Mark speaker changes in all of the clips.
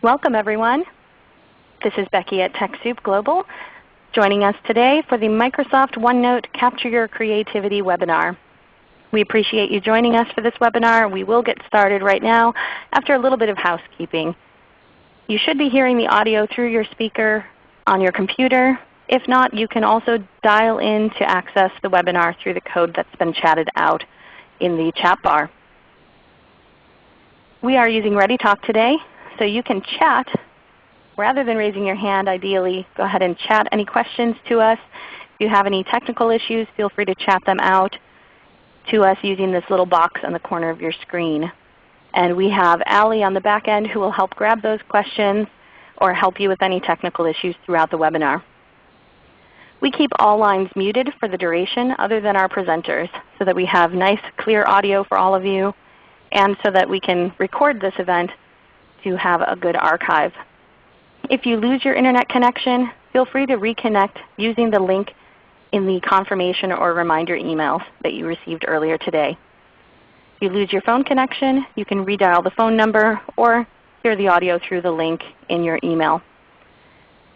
Speaker 1: Welcome everyone. This is Becky at TechSoup Global, joining us today for the Microsoft OneNote Capture Your Creativity webinar. We appreciate you joining us for this webinar. We will get started right now after a little bit of housekeeping. You should be hearing the audio through your speaker on your computer. If not, you can also dial in to access the webinar through the code that's been chatted out in the chat bar. We are using ReadyTalk today, so you can chat rather than raising your hand. Ideally, go ahead and chat any questions to us. If you have any technical issues, feel free to chat them out to us using this little box on the corner of your screen. And we have Allie on the back end who will help grab those questions or help you with any technical issues throughout the webinar. We keep all lines muted for the duration other than our presenters so that we have nice clear audio for all of you and so that we can record this event to have a good archive. If you lose your internet connection, feel free to reconnect using the link in the confirmation or reminder emails that you received earlier today. If you lose your phone connection, you can redial the phone number or hear the audio through the link in your email.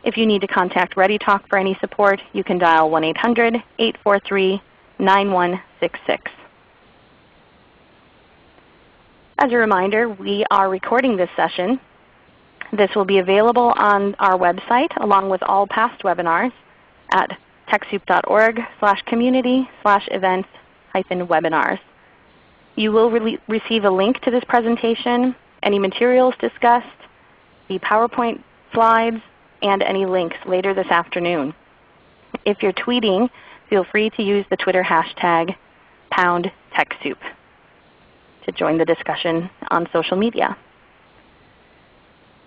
Speaker 1: If you need to contact ReadyTalk for any support, you can dial 1-800-843-9166. As a reminder, we are recording this session. This will be available on our website along with all past webinars at TechSoup.org/community/events-webinars. You will receive a link to this presentation, any materials discussed, the PowerPoint slides, and any links later this afternoon. If you're tweeting, feel free to use the Twitter hashtag #TechSoup to join the discussion on social media.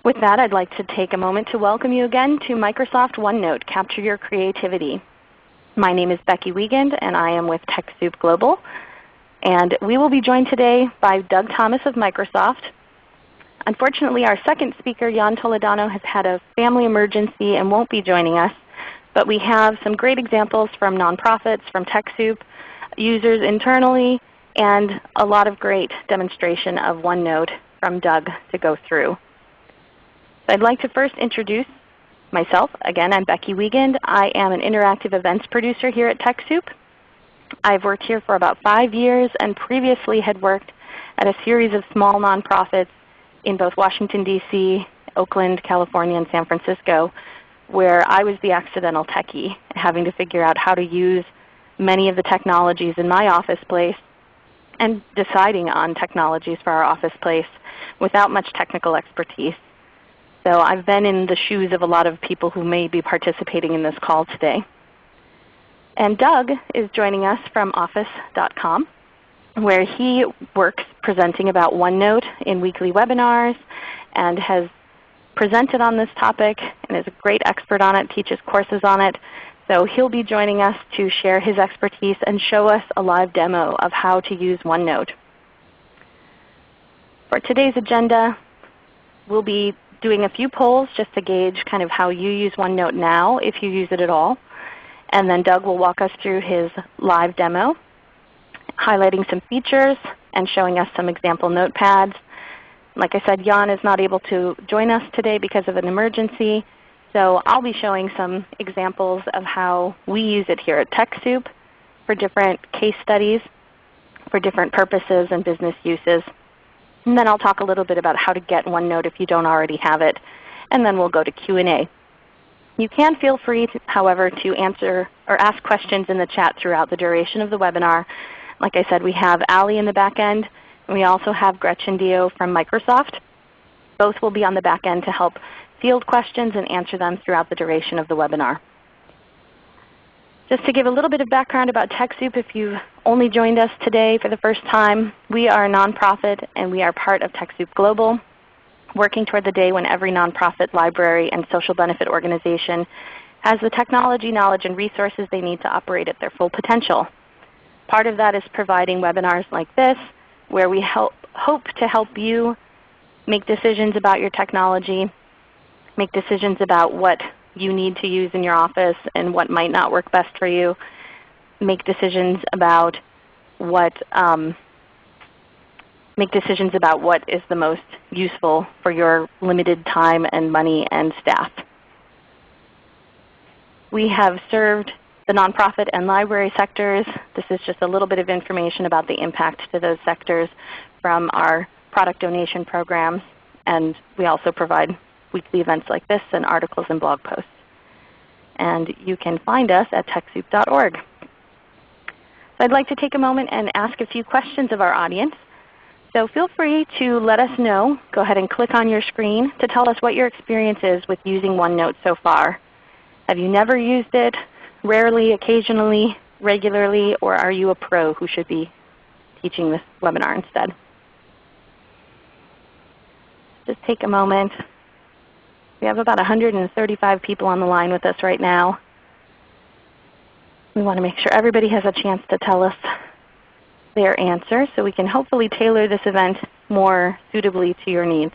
Speaker 1: With that, I'd like to take a moment to welcome you again to Microsoft OneNote Capture Your Creativity. My name is Becky Wiegand, and I am with TechSoup Global. And we will be joined today by Doug Thomas of Microsoft. Unfortunately, our second speaker, Jan Toledano, has had a family emergency and won't be joining us. But we have some great examples from nonprofits, from TechSoup, users internally, and a lot of great demonstration of OneNote from Doug to go through. So I'd like to first introduce myself. Again, I'm Becky Wiegand. I am an interactive events producer here at TechSoup. I've worked here for about 5 years and previously had worked at a series of small nonprofits in both Washington, D.C., Oakland, California, and San Francisco, where I was the accidental techie, having to figure out how to use many of the technologies in my office place and deciding on technologies for our office place without much technical expertise. So I've been in the shoes of a lot of people who may be participating in this call today. And Doug is joining us from office.com, where he works presenting about OneNote in weekly webinars and has presented on this topic and is a great expert on it, teaches courses on it. So he'll be joining us to share his expertise and show us a live demo of how to use OneNote. For today's agenda, we'll be doing a few polls just to gauge kind of how you use OneNote now, if you use it at all. And then Doug will walk us through his live demo, highlighting some features and showing us some example notepads. Like I said, Jan is not able to join us today because of an emergency. So I'll be showing some examples of how we use it here at TechSoup for different case studies, for different purposes and business uses. And then I'll talk a little bit about how to get OneNote if you don't already have it. And then we'll go to Q&A. You can feel free, however, to answer or ask questions in the chat throughout the duration of the webinar. Like I said, we have Allie in the back end, and we also have Gretchen Dio from Microsoft. Both will be on the back end to help field questions and answer them throughout the duration of the webinar. Just to give a little bit of background about TechSoup, if you've only joined us today for the first time, we are a nonprofit and we are part of TechSoup Global, working toward the day when every nonprofit, library, and social benefit organization has the technology, knowledge, and resources they need to operate at their full potential. Part of that is providing webinars like this, where we hope to help you make decisions about your technology, make decisions about what you need to use in your office and what might not work best for you, make decisions about what make decisions about what is the most useful for your limited time and money and staff. We have served the nonprofit and library sectors. This is just a little bit of information about the impact to those sectors from our product donation programs. And we also provide weekly events like this and articles and blog posts. And you can find us at TechSoup.org. So I'd like to take a moment and ask a few questions of our audience. So feel free to let us know. Go ahead and click on your screen to tell us what your experience is with using OneNote so far. Have you never used it? Rarely, occasionally, regularly, or are you a pro who should be teaching this webinar instead? Just take a moment. We have about 135 people on the line with us right now. We want to make sure everybody has a chance to tell us their answer so we can hopefully tailor this event more suitably to your needs.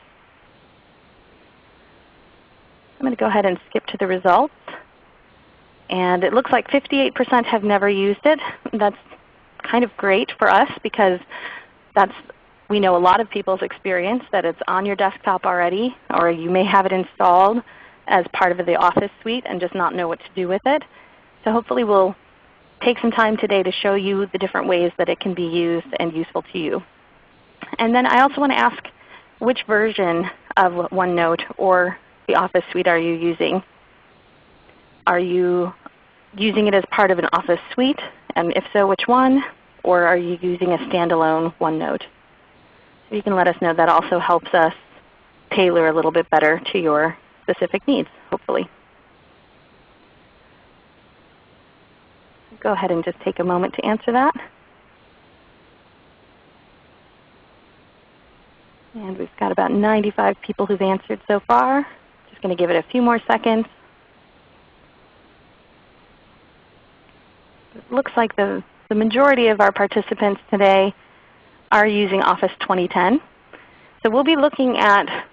Speaker 1: I'm going to go ahead and skip to the results. And it looks like 58% have never used it. That's kind of great for us because we know a lot of people's experience that it's on your desktop already, or you may have it installed as part of the Office suite and just not know what to do with it. So hopefully we'll take some time today to show you the different ways that it can be used and useful to you. And then I also want to ask, which version of OneNote or the Office suite are you using? Are you using it as part of an Office suite? And if so, which one? Or are you using a standalone OneNote? So you can let us know. That also helps us tailor a little bit better to your specific needs, hopefully. Go ahead and just take a moment to answer that. And we've got about 95 people who've answered so far. Just going to give it a few more seconds. It looks like the majority of our participants today are using Office 2010. So we'll be looking at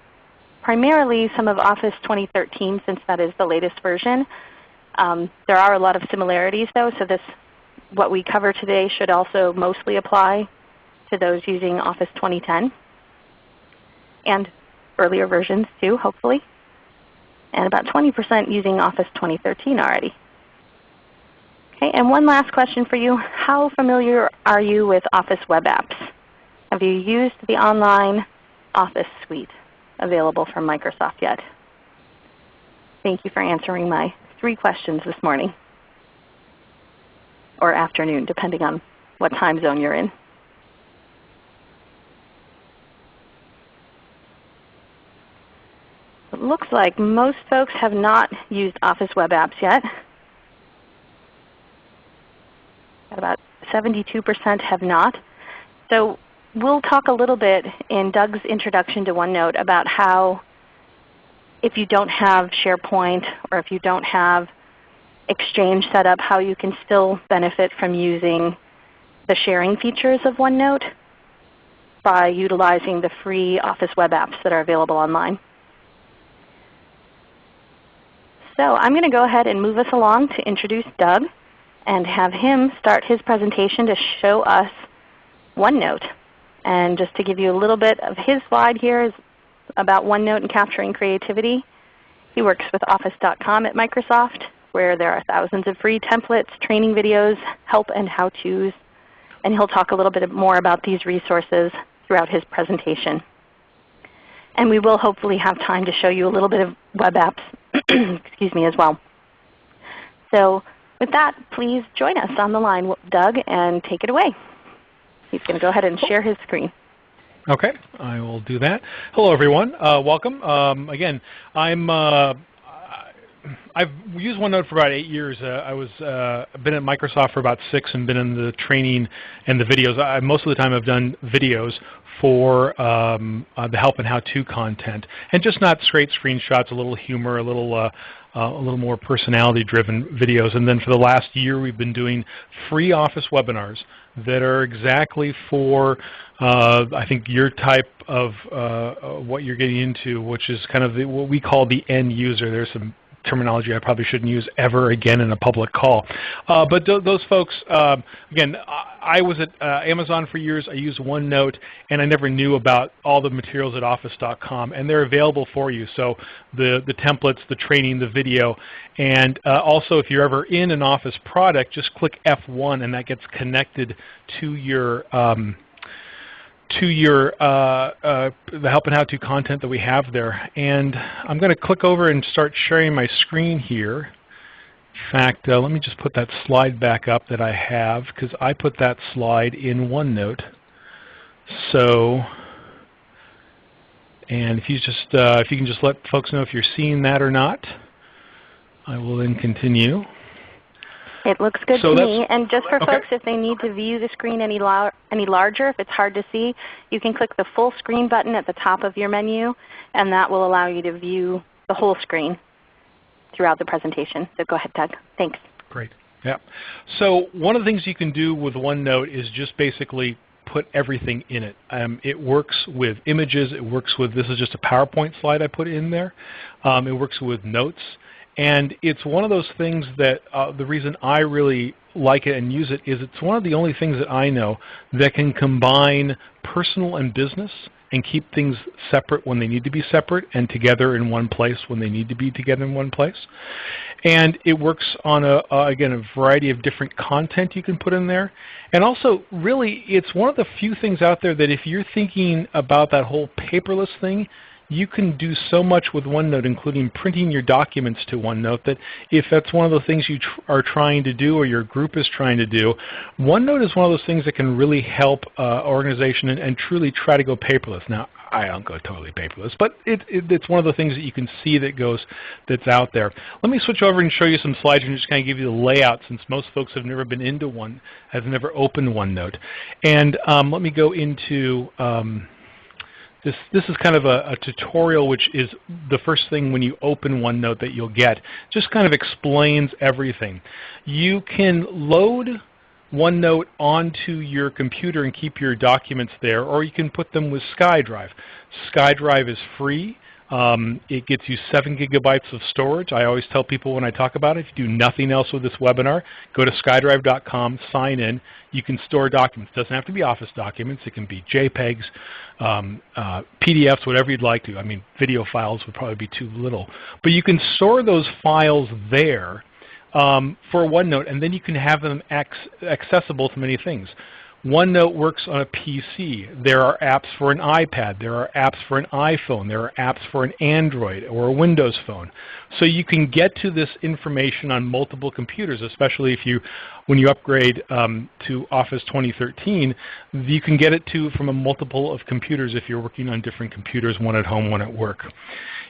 Speaker 1: primarily some of Office 2013 since that is the latest version. There are a lot of similarities though, so what we cover today should also mostly apply to those using Office 2010 and earlier versions too, hopefully. And about 20% using Office 2013 already. Okay, and one last question for you. How familiar are you with Office web apps? Have you used the online Office suite available from Microsoft yet? Thank you for answering my 3 questions this morning, or afternoon, depending on what time zone you're in. It looks like most folks have not used Office web apps yet. About 72% have not. So we'll talk a little bit in Doug's introduction to OneNote about how if you don't have SharePoint or if you don't have Exchange set up, how you can still benefit from using the sharing features of OneNote by utilizing the free Office web apps that are available online. So I'm going to go ahead and move us along to introduce Doug and have him start his presentation to show us OneNote. And just to give you a little bit of his slide here is about OneNote and capturing creativity. He works with Office.com at Microsoft, where there are thousands of free templates, training videos, help and how-tos. And he'll talk a little bit more about these resources throughout his presentation. And we will hopefully have time to show you a little bit of web apps excuse me, as well. So with that, please join us on the line, Doug, and take it away. He's going to go ahead and share his screen.
Speaker 2: Okay, I will do that. Hello, everyone. Welcome. Again, I've used OneNote for about 8 years. I've been at Microsoft for about 6 and been in the training and the videos. Most of the time I've done videos for the help and how-to content, and just not straight screenshots, a little humor, a little more personality-driven videos. And then for the last year we've been doing free Office webinars that are exactly for I think your type of what you're getting into, which is kind of what we call the end user. There's some terminology I probably shouldn't use ever again in a public call. But those folks, again, I was at Amazon for years. I used OneNote, and I never knew about all the materials at Office.com, and they're available for you. So the templates, the training, the video, and also if you're ever in an Office product, just click F1, and that gets connected to your the help and how-to content that we have there. And I'm going to click over and start sharing my screen here. In fact, let me just put that slide back up that I have, because I put that slide in OneNote. So, and if you can just let folks know if you're seeing that or not, I will then continue.
Speaker 1: It looks good to me. And just for folks, if they need to view the screen any larger, if it's hard to see, you can click the full screen button at the top of your menu, and that will allow you to view the whole screen throughout the presentation. So go ahead, Doug. Thanks.
Speaker 2: Great. Yeah. So one of the things you can do with OneNote is just basically put everything in it. It works with images. It works with, this is just a PowerPoint slide I put in there. It works with notes. And it's one of those things that the reason I really like it and use it is it's one of the only things that I know that can combine personal and business and keep things separate when they need to be separate and together in one place when they need to be together in one place. And it works on, again, a variety of different content you can put in there. And also, really, it's one of the few things out there that if you're thinking about that whole paperless thing, you can do so much with OneNote, including printing your documents to OneNote, that if that's one of the things you are trying to do or your group is trying to do, OneNote is one of those things that can really help organization and truly try to go paperless. Now, I don't go totally paperless, but it's one of the things that you can see that's out there. Let me switch over and show you some slides and just kind of give you the layout, since most folks have never been into have never opened OneNote. And let me go into This is kind of a tutorial, which is the first thing when you open OneNote that you'll get. Just kind of explains everything. You can load OneNote onto your computer and keep your documents there, or you can put them with SkyDrive. SkyDrive is free. It gets you 7 gigabytes of storage. I always tell people when I talk about it, if you do nothing else with this webinar, go to skydrive.com, sign in. You can store documents. It doesn't have to be Office documents. It can be JPEGs, PDFs, whatever you'd like to. I mean, video files would probably be too little. But you can store those files there for OneNote, and then you can have them accessible to many things. OneNote works on a PC. There are apps for an iPad. There are apps for an iPhone. There are apps for an Android or a Windows phone. So you can get to this information on multiple computers, especially when you upgrade to Office 2013, you can get it from a multiple of computers if you're working on different computers, one at home, one at work.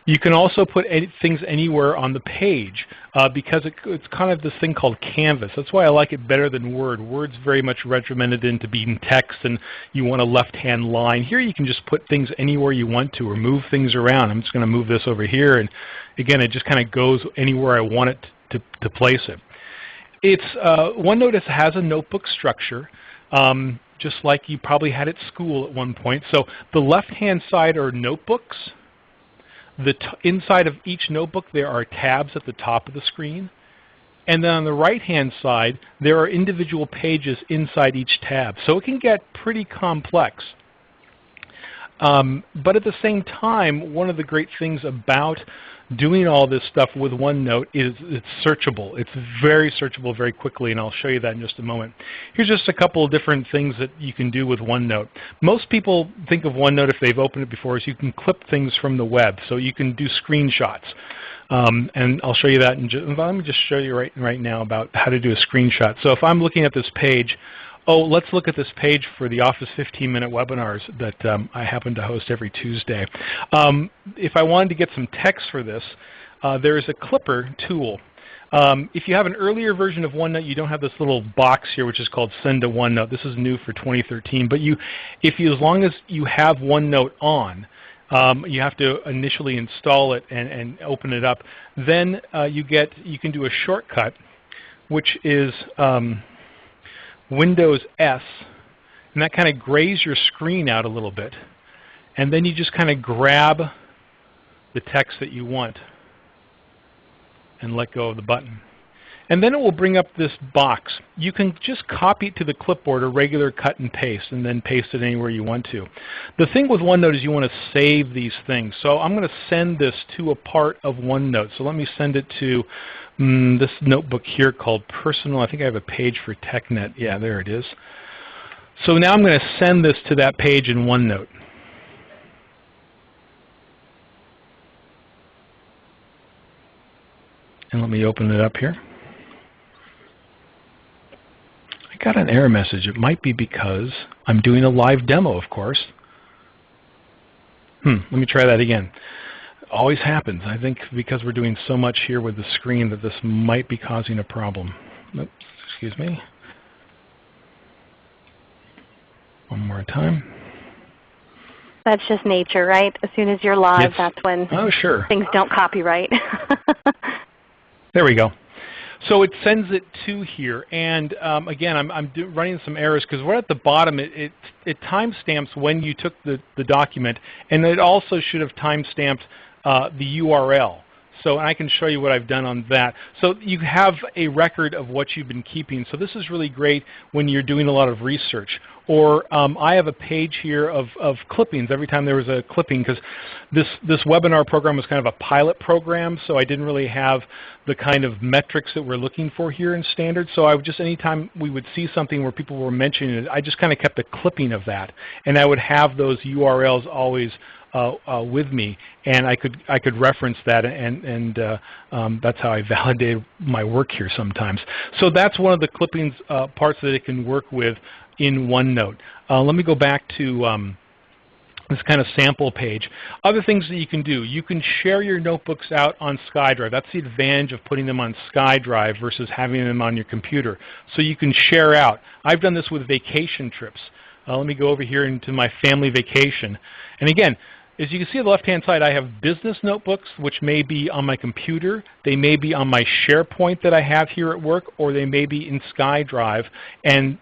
Speaker 2: You can also put things anywhere on the page because it's kind of this thing called Canvas. That's why I like it better than Word. Word's very much regimented into being text, and you want a left-hand line. Here you can just put things anywhere you want to or move things around. I'm just going to move this over here, and again, it just kind of goes anywhere I want it to place it. OneNote has a notebook structure, just like you probably had at school at one point. So the left-hand side are notebooks. Inside of each notebook, there are tabs at the top of the screen. And then on the right-hand side, there are individual pages inside each tab. So it can get pretty complex. But at the same time, one of the great things about doing all this stuff with OneNote is it's searchable. It's very searchable very quickly, and I'll show you that in just a moment. Here's just a couple of different things that you can do with OneNote. Most people think of OneNote, if they've opened it before, as you can clip things from the web. So you can do screenshots. And I'll show you that let me just show you right now about how to do a screenshot. So if I'm looking at this page, let's look at this page for the Office 15-minute webinars that I happen to host every Tuesday. If I wanted to get some text for this, there is a clipper tool. If you have an earlier version of OneNote, you don't have this little box here which is called Send to OneNote. This is new for 2013. But as long as you have OneNote on, you have to initially install it and open it up. Then you can do a shortcut, which is Windows S, and that kind of grays your screen out a little bit. And then you just kind of grab the text that you want. and let go of the button. And then it will bring up this box. You can just copy it to the clipboard or regular cut and paste, and then paste it anywhere you want to. The thing with OneNote is you want to save these things. So I'm going to send this to a part of OneNote. So let me send it to this notebook here called Personal. I think I have a page for TechNet. Yeah, there it is. So now I'm going to send this to that page in OneNote. And let me open it up here. I got an error message. It might be because I'm doing a live demo, of course. Let me try that again. It always happens. I think because we're doing so much here with the screen that this might be causing a problem. Oops, excuse me. One more time.
Speaker 1: That's just nature, right? As soon as you're live, that's when things don't copyright.
Speaker 2: There we go. So it sends it to here, and again, I'm running some errors because we're at the bottom. It timestamps when you took the document, and it also should have timestamped the URL. So I can show you what I've done on that. So you have a record of what you've been keeping. So this is really great when you're doing a lot of research. Or I have a page here of clippings every time there was a clipping, because this webinar program was kind of a pilot program, so I didn't really have the kind of metrics that we're looking for here in standard. So I would just, anytime we would see something where people were mentioning it, I just kind of kept a clipping of that. And I would have those URLs always with me, and I could reference that, and that's how I validate my work here sometimes. So that's one of the clippings parts that it can work with in OneNote. Let me go back to this kind of sample page. Other things that you can do, you can share your notebooks out on SkyDrive. That's the advantage of putting them on SkyDrive versus having them on your computer. So you can share out. I've done this with vacation trips. Let me go over here into my family vacation. And again, as you can see on the left-hand side, I have business notebooks, which may be on my computer. They may be on my SharePoint that I have here at work, or they may be in SkyDrive, and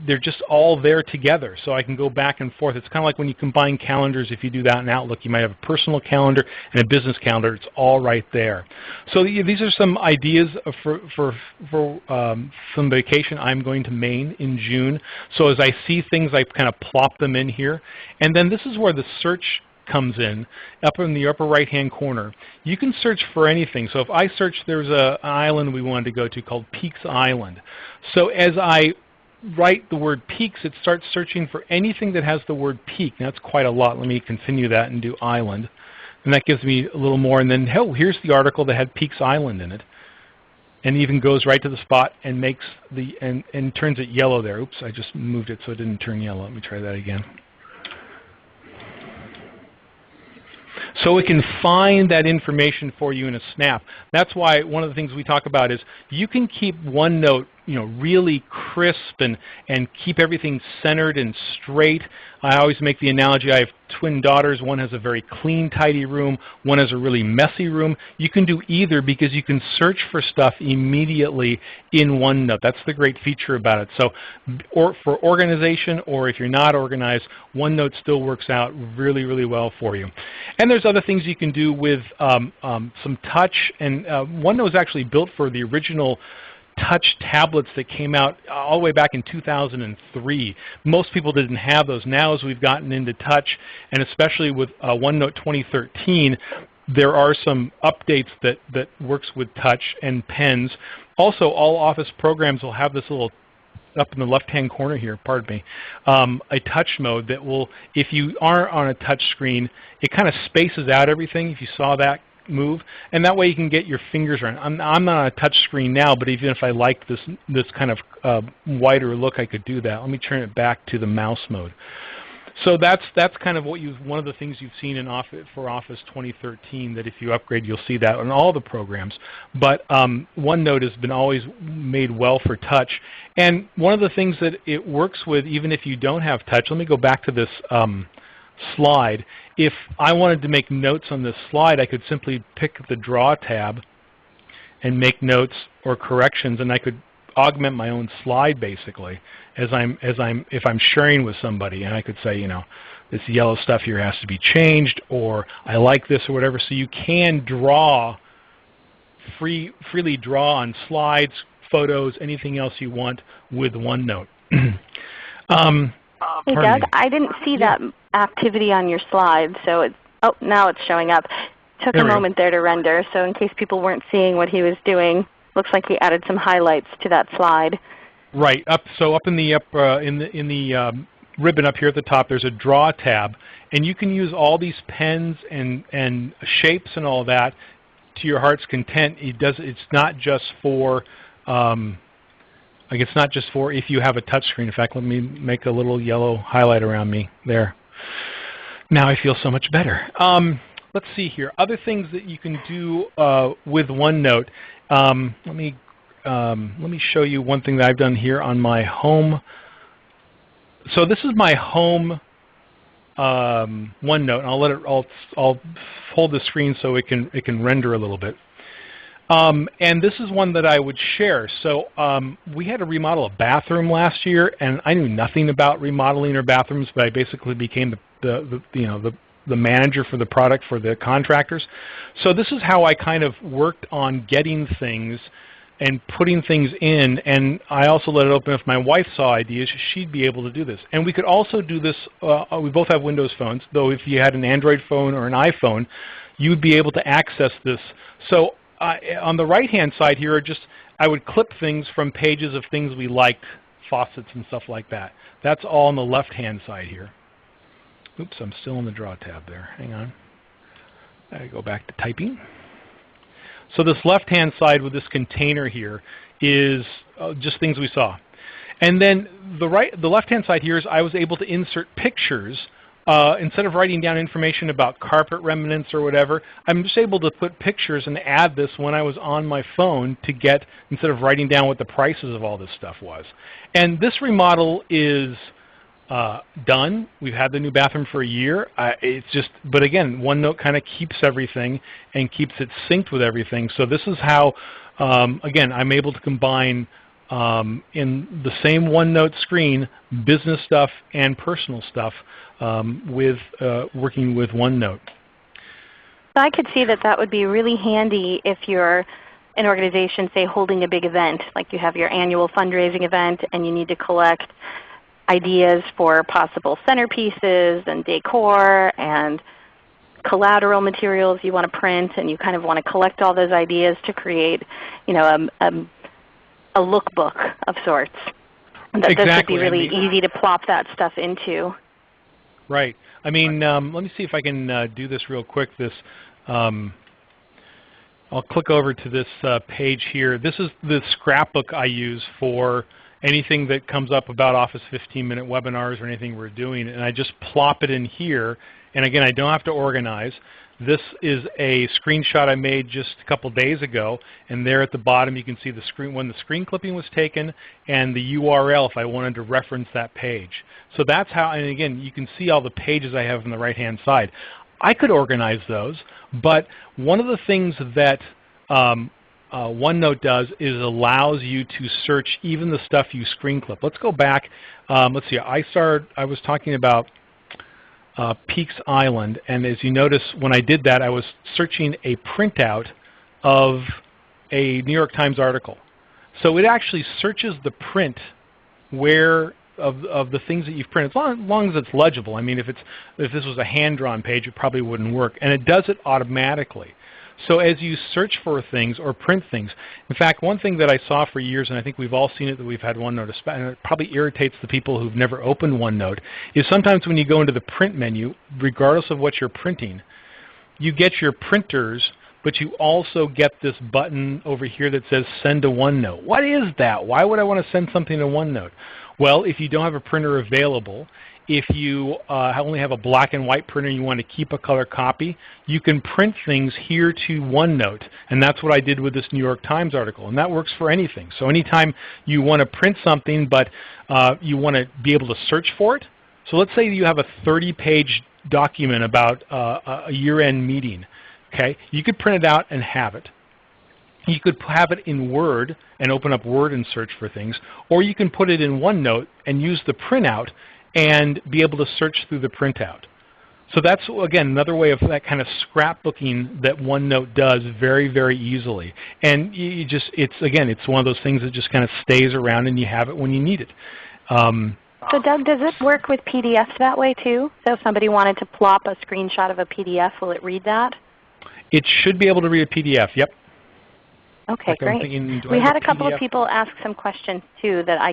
Speaker 2: they're just all there together. So I can go back and forth. It's kind of like when you combine calendars. If you do that in Outlook, you might have a personal calendar and a business calendar. It's all right there. So these are some ideas for some vacation I'm going to Maine in June. So as I see things, I kind of plop them in here. And then this is where the search comes in, up in the upper right-hand corner. You can search for anything. So if I search, there's an island we wanted to go to called Peaks Island. So as I write the word peaks, it starts searching for anything that has the word peak. Now, that's quite a lot. Let me continue that and do island. And that gives me a little more. And then, oh, here's the article that had Peaks Island in it. And even goes right to the spot and makes and turns it yellow there. Oops, I just moved it so it didn't turn yellow. Let me try that again. So it can find that information for you in a snap. That's why one of the things we talk about is you can keep OneNote, really crisp and keep everything centered and straight. I always make the analogy, I have twin daughters. One has a very clean, tidy room. One has a really messy room. You can do either because you can search for stuff immediately in OneNote. That's the great feature about it. So for organization, or if you're not organized, OneNote still works out really, really well for you. And there's other things you can do with some touch. And OneNote is actually built for the original touch tablets that came out all the way back in 2003. Most people didn't have those. Now as we've gotten into touch, and especially with OneNote 2013, there are some updates that works with touch and pens. Also, all Office programs will have this little, up in the left-hand corner here, pardon me, a touch mode that will, if you are on a touch screen, it kind of spaces out everything, if you saw that move, and that way you can get your fingers around. I'm not on a touch screen now, but even if I liked this kind of wider look, I could do that. Let me turn it back to the mouse mode. So that's kind of one of the things you've seen in for Office 2013, that if you upgrade, you'll see that on all the programs. But OneNote has been always made well for touch. And one of the things that it works with, even if you don't have touch, let me go back to this slide. If I wanted to make notes on this slide, I could simply pick the Draw tab and make notes or corrections, and I could augment my own slide basically if I'm sharing with somebody, and I could say, this yellow stuff here has to be changed, or I like this, or whatever. So you can draw freely draw on slides, photos, anything else you want with OneNote.
Speaker 1: Hey Doug, I didn't see that activity on your slide, so now it's showing up. Took a moment there to render, so in case people weren't seeing what he was doing, looks like he added some highlights to that slide.
Speaker 2: Right. So up in the ribbon up here at the top, there's a Draw tab, and you can use all these pens and shapes and all that to your heart's content. It's not just for it's not just for if you have a touch screen. In fact, let me make a little yellow highlight around me there. Now I feel so much better. Let's see here. Other things that you can do with OneNote. Let me show you one thing that I've done here on my home. So this is my home OneNote, and I'll hold the screen so it can render a little bit. And this is one that I would share. So we had to remodel a bathroom last year, and I knew nothing about remodeling or bathrooms, but I basically became the manager for the product for the contractors. So this is how I kind of worked on getting things and putting things in, and I also let it open. If my wife saw ideas, she'd be able to do this. And we could also do this, we both have Windows phones, though if you had an Android phone or an iPhone, you'd be able to access this. So on the right-hand side here, I would clip things from pages of things we liked, faucets and stuff like that. That's all on the left-hand side here. Oops, I'm still in the Draw tab there. Hang on. I go back to typing. So this left-hand side with this container here is just things we saw. And then the left-hand side here is I was able to insert pictures. Instead of writing down information about carpet remnants or whatever, I'm just able to put pictures and add this when I was on my phone to get, instead of writing down what the prices of all this stuff was. And this remodel is done. We've had the new bathroom for a year. But again, OneNote kind of keeps everything and keeps it synced with everything. So this is how, again, I'm able to combine in the same OneNote screen business stuff and personal stuff with working with OneNote.
Speaker 1: I could see that would be really handy if you're an organization, say, holding a big event, like you have your annual fundraising event and you need to collect ideas for possible centerpieces and decor and collateral materials you want to print, and you kind of want to collect all those ideas to create, a lookbook of sorts. This would be really easy to plop that stuff into.
Speaker 2: Right. I mean, let me see if I can do this real quick. I'll click over to this page here. This is the scrapbook I use for anything that comes up about Office 15-minute webinars or anything we're doing, and I just plop it in here. And again, I don't have to organize. This is a screenshot I made just a couple days ago, and there at the bottom you can see the screen when the screen clipping was taken and the URL if I wanted to reference that page. So that's how, and again, you can see all the pages I have on the right-hand side. I could organize those, but one of the things that OneNote does is allows you to search even the stuff you screen clip. Let's go back. Let's see. I was talking about Peaks Island, and as you notice, when I did that, I was searching a printout of a New York Times article. So it actually searches the print of the things that you've printed, as long as it's legible. I mean, if this was a hand-drawn page, it probably wouldn't work, and it does it automatically. So as you search for things or print things, in fact, one thing that I saw for years, and I think we've all seen it that we've had OneNote, and it probably irritates the people who've never opened OneNote, is sometimes when you go into the print menu, regardless of what you're printing, you get your printers, but you also get this button over here that says Send to OneNote. What is that? Why would I want to send something to OneNote? Well, if you don't have a printer available, if you only have a black and white printer and you want to keep a color copy, you can print things here to OneNote. And that's what I did with this New York Times article. And that works for anything. So anytime you want to print something but you want to be able to search for it. So let's say you have a 30-page document about a year-end meeting. Okay? You could print it out and have it. You could have it in Word and open up Word and search for things. Or you can put it in OneNote and use the printout and be able to search through the printout. So that's, again, another way of that kind of scrapbooking that OneNote does very, very easily. And it's one of those things that just kind of stays around and you have it when you need it.
Speaker 1: So Doug, does it work with PDFs that way too? So if somebody wanted to plop a screenshot of a PDF, will it read that?
Speaker 2: It should be able to read a PDF, yep.
Speaker 1: Okay,
Speaker 2: like
Speaker 1: great.
Speaker 2: Thinking,
Speaker 1: we had a couple of people ask some questions too that I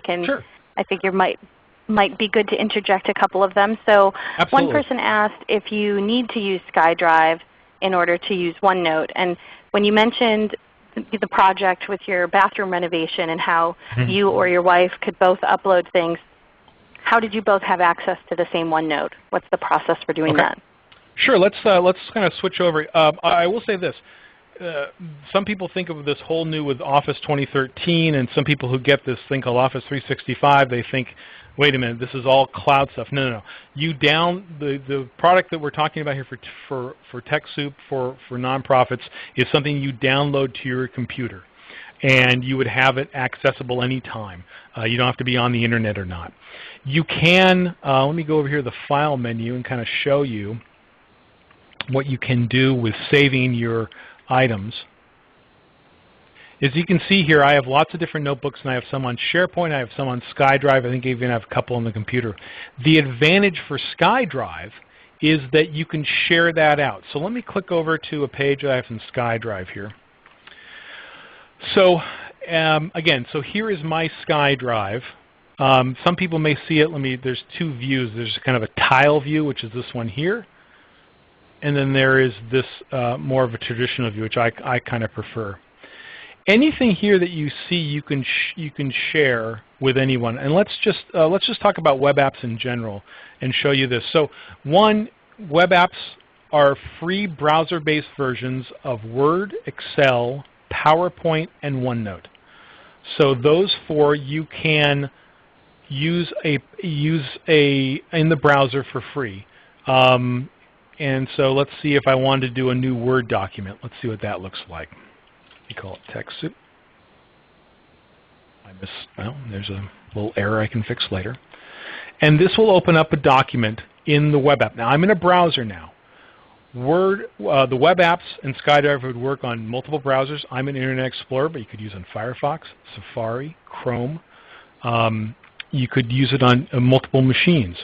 Speaker 1: figure might be good to interject a couple of them. So
Speaker 2: Absolutely.
Speaker 1: One person asked if you need to use SkyDrive in order to use OneNote. And when you mentioned the project with your bathroom renovation and how you or your wife could both upload things, how did you both have access to the same OneNote? What's the process for doing that?
Speaker 2: Sure. Let's kind of switch over. I will say this. Some people think of this whole new with Office 2013, and some people who get this thing called Office 365, they think, wait a minute, this is all cloud stuff. No. You the product that we're talking about here for TechSoup for nonprofits is something you download to your computer, and you would have it accessible anytime. You don't have to be on the internet or not. You can, let me go over here to the File menu and kind of show you what you can do with saving your items. As you can see here, I have lots of different notebooks, and I have some on SharePoint, I have some on SkyDrive, I think I even have a couple on the computer. The advantage for SkyDrive is that you can share that out. So let me click over to a page that I have in SkyDrive here. So again, so here is my SkyDrive. Some people may see it. There's two views. There's kind of a tile view, which is this one here. And then there is this more of a traditional view, which I kind of prefer. Anything here that you see, you can share with anyone. And let's just talk about web apps in general and show you this. So, one, web apps are free browser-based versions of Word, Excel, PowerPoint, and OneNote. So those four you can use in the browser for free. And so let's see if I wanted to do a new Word document. Let's see what that looks like. We call it TechSoup. Well, there's a little error I can fix later. And this will open up a document in the web app. Now I'm in a browser now. Word, the web apps and SkyDrive would work on multiple browsers. I'm in Internet Explorer, but you could use it on Firefox, Safari, Chrome. You could use it on multiple machines.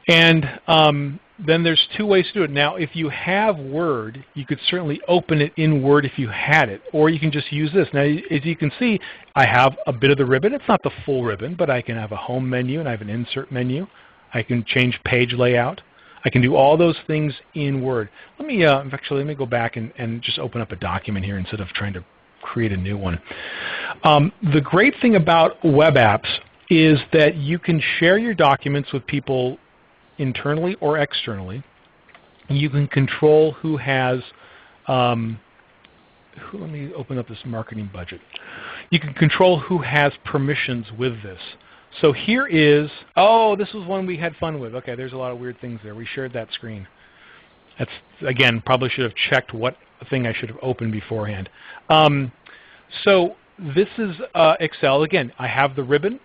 Speaker 2: And then there's two ways to do it. Now, if you have Word, you could certainly open it in Word if you had it, or you can just use this. Now, as you can see, I have a bit of the ribbon. It's not the full ribbon, but I can have a home menu and I have an insert menu. I can change page layout. I can do all those things in Word. Let me go back and just open up a document here instead of trying to create a new one. The great thing about web apps is that you can share your documents with people internally or externally. You can control who has, let me open up this marketing budget. You can control who has permissions with this. So here is, this was one we had fun with. Okay, there's a lot of weird things there. We shared that screen. That's, again, probably should have checked what thing I should have opened beforehand. So this is Excel. Again, I have the ribbon.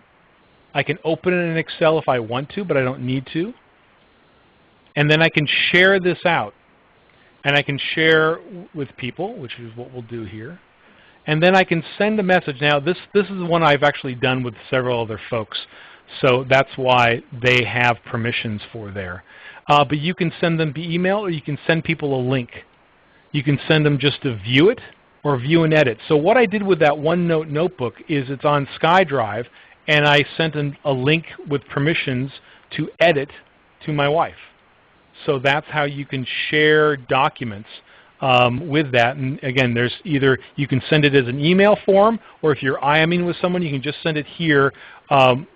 Speaker 2: I can open it in Excel if I want to, but I don't need to. And then I can share this out. And I can share with people, which is what we'll do here. And then I can send a message. Now, this is one I've actually done with several other folks, so that's why they have permissions for there. But you can send them via email, or you can send people a link. You can send them just to view it or view and edit. So what I did with that OneNote notebook is it's on SkyDrive, and I sent a link with permissions to edit to my wife. So that's how you can share documents with that. And again, there's either you can send it as an email form, or if you're IMing with someone, you can just send it here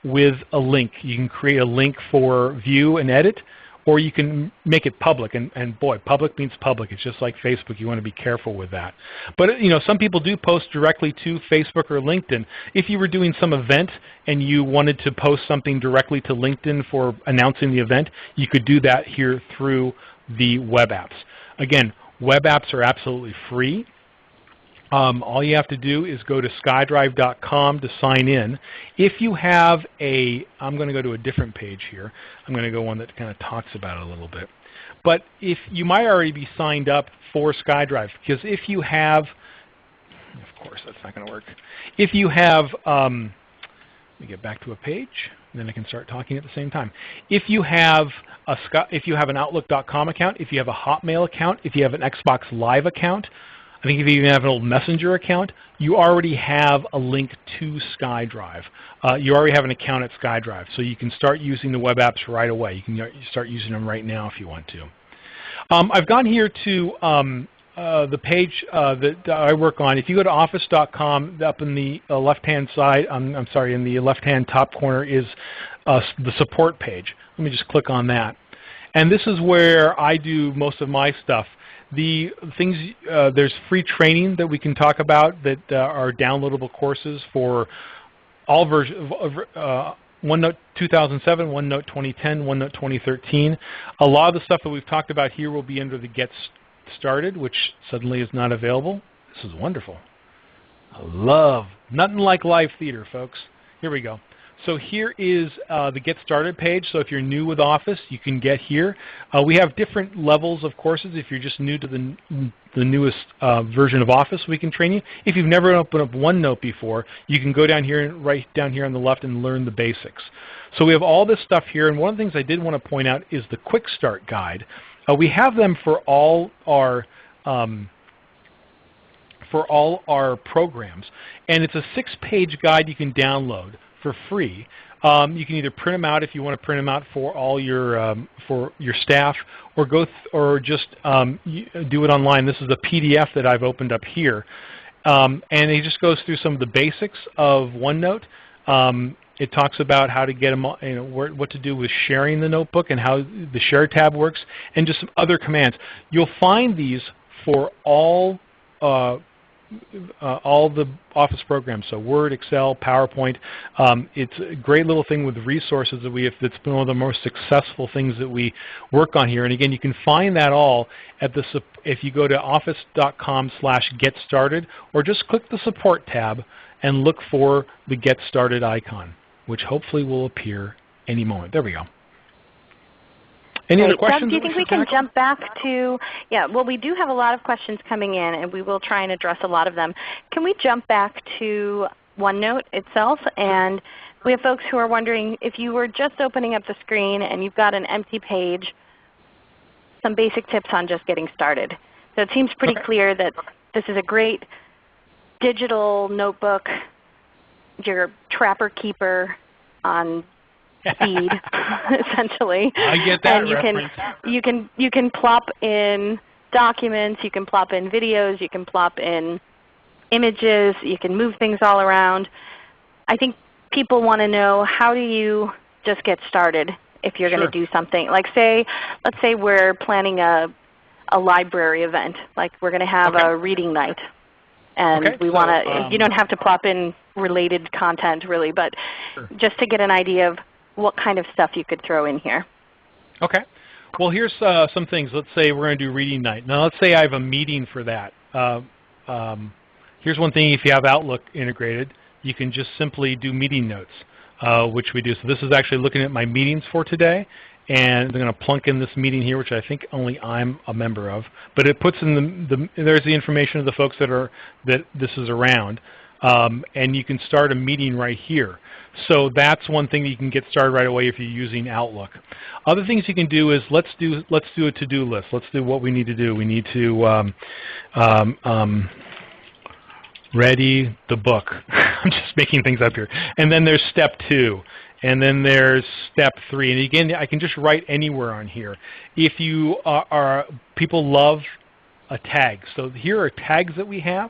Speaker 2: with a link. You can create a link for view and edit, or you can make it public. And boy, public means public. It's just like Facebook. You want to be careful with that. But some people do post directly to Facebook or LinkedIn. If you were doing some event and you wanted to post something directly to LinkedIn for announcing the event, you could do that here through the web apps. Again, web apps are absolutely free. All you have to do is go to skydrive.com to sign in. If you have I'm going to go to a different page here. I'm going to go one that kind of talks about it a little bit. But if you might already be signed up for SkyDrive, because if you have, of course that's not going to work. If you have, let me get back to a page, and then I can start talking at the same time. If you have an Outlook.com account, if you have a Hotmail account, if you have an Xbox Live account, I think if you even have an old Messenger account, you already have a link to SkyDrive. You already have an account at SkyDrive, so you can start using the web apps right away. You can start using them right now if you want to. I've gone here to the page that I work on. If you go to office.com, up in the left-hand side, I'm sorry, in the left-hand top corner is the support page. Let me just click on that. And this is where I do most of my stuff. The things, there's free training that we can talk about that are downloadable courses for all versions of OneNote 2007, OneNote 2010, OneNote 2013. A lot of the stuff that we've talked about here will be under the Get Started, which suddenly is not available. This is wonderful. I love, nothing like live theater, folks. Here we go. So here is the Get Started page. So if you're new with Office, you can get here. We have different levels of courses. If you're just new to the newest version of Office, we can train you. If you've never opened up OneNote before, you can go down here, right down here on the left, and learn the basics. So we have all this stuff here. And one of the things I did want to point out is the Quick Start Guide. We have them for all our programs, and it's a 6-page guide you can download for free. You can either print them out if you want to print them out for all your staff, or just do it online. This is a PDF that I've opened up here, and it just goes through some of the basics of OneNote. It talks about how to get them, what to do with sharing the notebook and how the Share tab works, and just some other commands. You'll find these for all the Office programs, so Word, Excel, PowerPoint. It's a great little thing with resources that we have. That's been one of the most successful things that we work on here. And again, you can find that all at if you go to office.com/getstarted, or just click the Support tab and look for the Get Started icon, which hopefully will appear any moment. There we go. Any other questions?
Speaker 1: Doug, do you think we can jump back to, well, we do have a lot of questions coming in, and we will try and address a lot of them. Can we jump back to OneNote itself? And we have folks who are wondering, if you were just opening up the screen and you've got an empty page, some basic tips on just getting started. So it seems pretty clear that this is a great digital notebook, your trapper keeper on speed, essentially.
Speaker 2: I get that
Speaker 1: reference. You can plop in documents, you can plop in videos, you can plop in images, you can move things all around. I think people want to know, how do you just get started if you're going to do something? Like let's say we're planning a library event, like we're going to have a reading night. And we want to, you don't have to plop in related content really, but just to get an idea of what kind of stuff you could throw in here. Okay.
Speaker 2: Well, here's some things. Let's say we're going to do reading night. Now let's say I have a meeting for that. Here's one thing. If you have Outlook integrated, you can just simply do meeting notes, which we do. So this is actually looking at my meetings for today. And I'm going to plunk in this meeting here, which I think only I'm a member of. But it puts in there's the information of the folks that this is around. And you can start a meeting right here. So that's one thing that you can get started right away if you're using Outlook. Other things you can do is let's do a to-do list. Let's do what we need to do. We need to ready the book. I'm just making things up here. And then there's step 2. And then there's step 3. And again, I can just write anywhere on here. If you people love a tag. So here are tags that we have.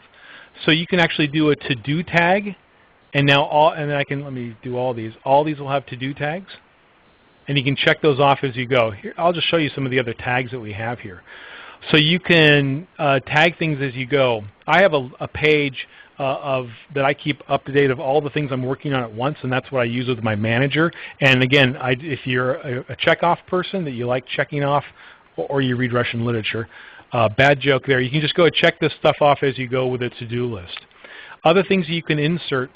Speaker 2: So you can actually do a to-do tag. And now let me do all these. All these will have to-do tags. And you can check those off as you go. Here, I'll just show you some of the other tags that we have here. So you can tag things as you go. I have a page that I keep up to date of all the things I'm working on at once, and that's what I use with my manager. And again, if you're a check-off person that you like checking off, or you read Russian literature, bad joke there. You can just go and check this stuff off as you go with a to-do list. Other things you can insert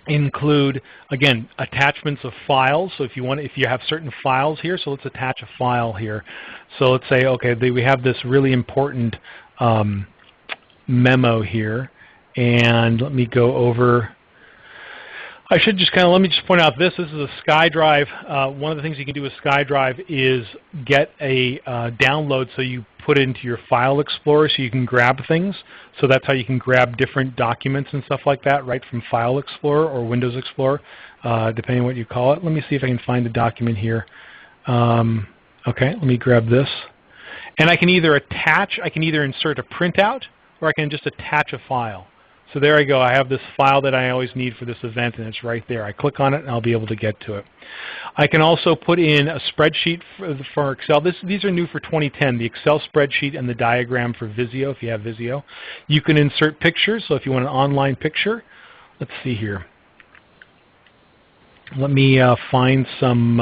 Speaker 2: include, again, attachments of files. So if you have certain files here, so let's attach a file here. So let's say, okay, we have this really important memo here, and let me go over. I should just let me just point out this is a SkyDrive. One of the things you can do with SkyDrive is get a download, so you put it into your file explorer so you can grab things. So that's how you can grab different documents and stuff like that right from File Explorer or Windows Explorer, depending on what you call it. Let me see if I can find the document here. Okay, let me grab this. And I can either insert a printout, or I can just attach a file. So there I go. I have this file that I always need for this event, and it's right there. I click on it, and I'll be able to get to it. I can also put in a spreadsheet for Excel. These are new for 2010, the Excel spreadsheet and the diagram for Visio, if you have Visio. You can insert pictures, so if you want an online picture. Let's see here. Let me find some,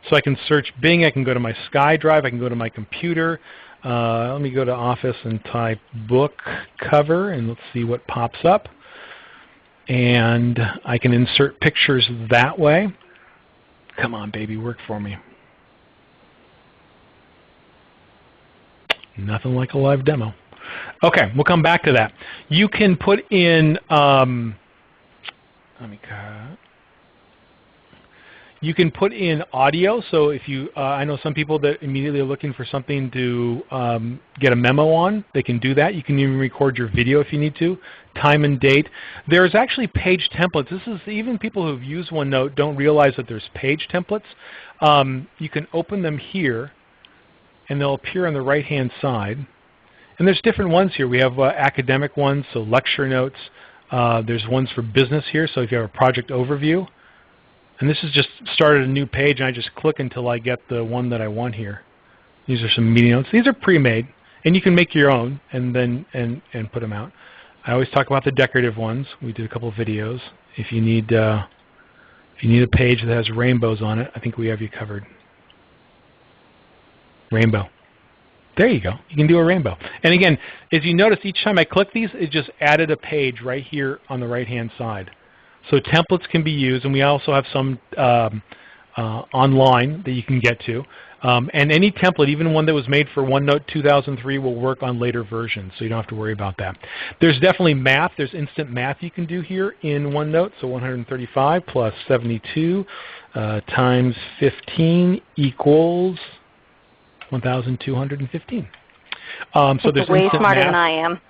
Speaker 2: so I can search Bing. I can go to my SkyDrive. I can go to my computer. Let me go to Office and type book cover, and let's see what pops up. And I can insert pictures that way. Come on, baby, work for me. Nothing like a live demo. Okay, we'll come back to that. You can put in, you can put in audio. So if you, I know some people that immediately are looking for something to get a memo on, they can do that. You can even record your video if you need to, time and date. There's actually page templates. This is, even people who've used OneNote don't realize that there's page templates. You can open them here, and they'll appear on the right-hand side. And there's different ones here. We have academic ones, so lecture notes. There's ones for business here, so if you have a project overview. And this is just started a new page, and I just click until I get the one that I want here. These are some meeting notes. These are pre-made, and you can make your own and then and put them out. I always talk about the decorative ones. We did a couple of videos. If you need a page that has rainbows on it, I think we have you covered. Rainbow. There you go. You can do a rainbow. And again, as you notice, each time I click these, it just added a page right here on the right-hand side. So templates can be used, and we also have some online that you can get to. And any template, even one that was made for OneNote 2003, will work on later versions, so you don't have to worry about that. There's definitely math. There's instant math you can do here in OneNote. So 135 plus 72 times 15 equals 1,215. So there's
Speaker 1: way
Speaker 2: instant
Speaker 1: smarter
Speaker 2: math.
Speaker 1: than I am.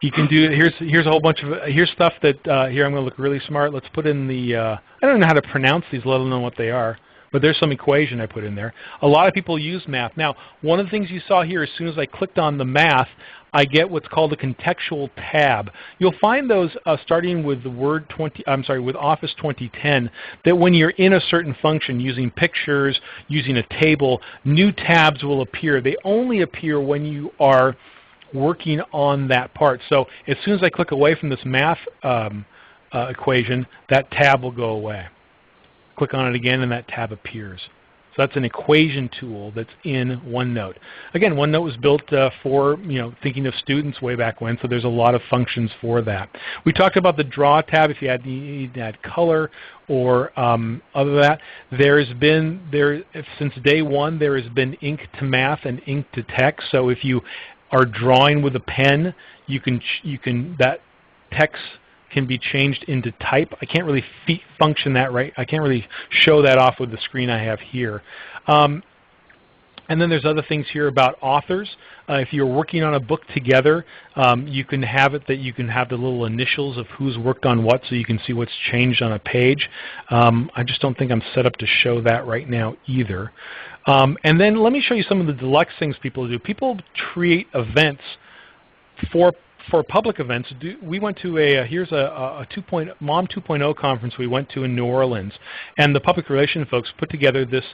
Speaker 2: You can do, here's a whole bunch of, here's stuff that, here I'm going to look really smart. Let's put in the, I don't know how to pronounce these, let alone what they are, but there's some equation I put in there. A lot of people use math. Now, one of the things you saw here, as soon as I clicked on the math, I get what's called a contextual tab. You'll find those starting with the with Office 2010, that when you're in a certain function using pictures, using a table, new tabs will appear. They only appear when you are working on that part. So as soon as I click away from this math equation, that tab will go away. Click on it again and that tab appears. So that's an equation tool that's in OneNote. Again, OneNote was built for thinking of students way back when, so there's a lot of functions for that. We talked about the Draw tab if you need to add color or other than that. Since day one, there has been ink to math and ink to text. So if you are drawing with a pen, that text can be changed into type. I can't really function that right. I can't really show that off with the screen I have here. And then there's other things here about authors. If you're working on a book together, you can have it that you can have the little initials of who's worked on what, so you can see what's changed on a page. I just don't think I'm set up to show that right now either. And then let me show you some of the deluxe things people do. People create events for public events. We went to here's a Mom 2.0 conference we went to in New Orleans, and the public relations folks put together this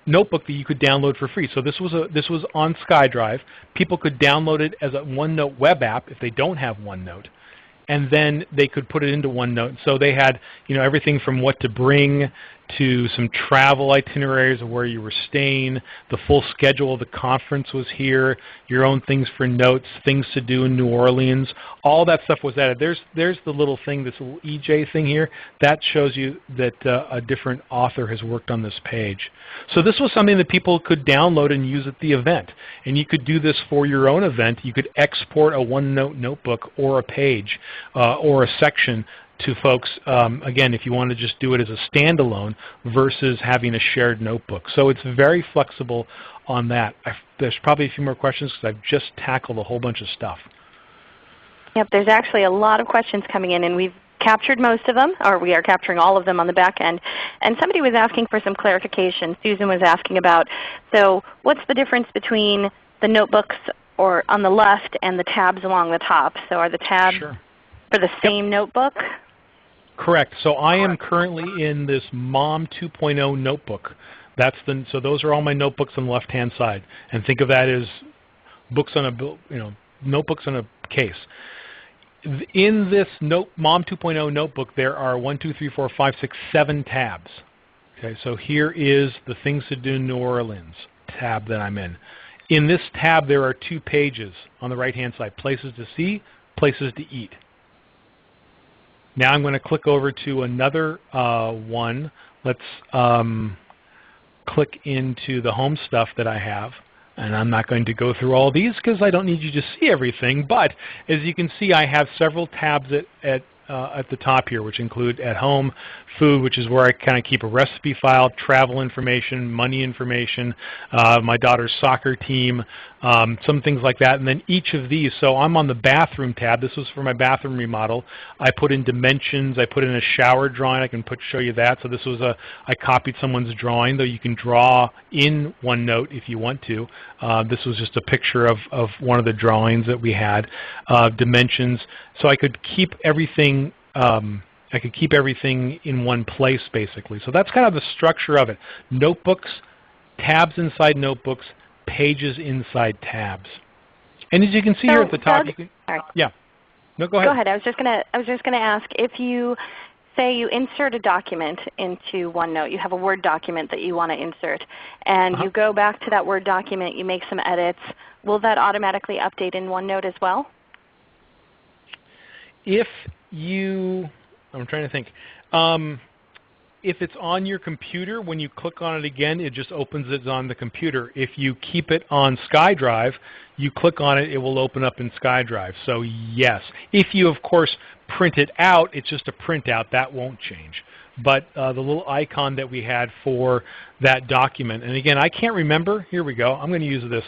Speaker 2: notebook that you could download for free. So this was on SkyDrive. People could download it as a OneNote web app if they don't have OneNote, and then they could put it into OneNote. So they had everything from what to bring to some travel itineraries of where you were staying. The full schedule of the conference was here, your own things for notes, things to do in New Orleans. All that stuff was added. There's the little thing, this little EJ thing here. That shows you that a different author has worked on this page. So this was something that people could download and use at the event. And you could do this for your own event. You could export a OneNote notebook or a page or a section to folks, again, if you want to just do it as a standalone versus having a shared notebook. So it's very flexible on that. There's probably a few more questions because I've just tackled a whole bunch of stuff.
Speaker 1: Yep, there's actually a lot of questions coming in, and we've captured most of them, or we are capturing all of them on the back end. And somebody was asking for some clarification. Susan was asking about, so what's the difference between the notebooks or on the left and the tabs along the top? So are the tabs for the same notebook?
Speaker 2: Correct. So I am currently in this Mom 2.0 notebook. So those are all my notebooks on the left-hand side. And think of that as books on a, notebooks on a case. In this Mom 2.0 notebook, there are 7 tabs. Okay, so here is the Things to Do in New Orleans tab that I'm in. In this tab, there are 2 pages on the right-hand side, Places to See, Places to Eat. Now I'm going to click over to another one. Let's click into the home stuff that I have. And I'm not going to go through all these because I don't need you to see everything. But as you can see, I have several tabs at the top here, which include At Home, Food, which is where I kind of keep a recipe file, travel information, money information, my daughter's soccer team, some things like that. And then each of these, so I'm on the Bathroom tab. This was for my bathroom remodel. I put in dimensions. I put in a shower drawing. I can show you that. So this was I copied someone's drawing, though you can draw in OneNote if you want to. This was just a picture of one of the drawings that we had. Dimensions. So I could keep everything in one place, basically. So that's kind of the structure of it. Notebooks, tabs inside notebooks, pages inside tabs. And as you can see here at the top, you can, yeah. No, go ahead.
Speaker 1: Go ahead. I was just gonna ask, if you say you insert a document into OneNote, you have a Word document that you want to insert, and you go back to that Word document, you make some edits, will that automatically update in OneNote as well?
Speaker 2: If you, I'm trying to think, if it's on your computer, when you click on it again, it just opens it on the computer. If you keep it on SkyDrive, you click on it, it will open up in SkyDrive. So yes. If you, of course, print it out, it's just a printout. That won't change. But the little icon that we had for that document, and again, I can't remember. Here we go. I'm going to use this.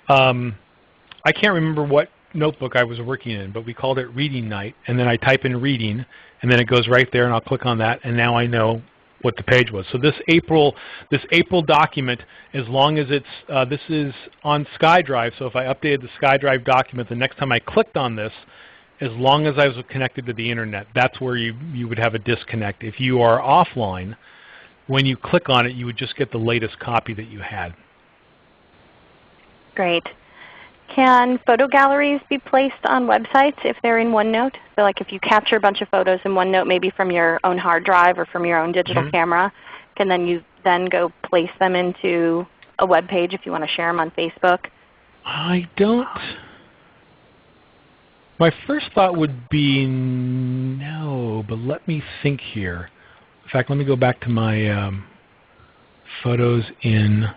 Speaker 2: I can't remember what notebook I was working in, but we called it Reading Night, and then I type in Reading, and then it goes right there, and I'll click on that, and now I know what the page was. So this April document, as long as it's, this is on SkyDrive, so if I updated the SkyDrive document, the next time I clicked on this, as long as I was connected to the Internet, that's where you would have a disconnect. If you are offline, when you click on it, you would just get the latest copy that you had.
Speaker 1: Great. Can photo galleries be placed on websites if they're in OneNote? So like if you capture a bunch of photos in OneNote, maybe from your own hard drive or from your own digital camera, can then you go place them into a web page if you want to share them on Facebook?
Speaker 2: I don't. My first thought would be no, but let me think here. In fact, let me go back to my photos in,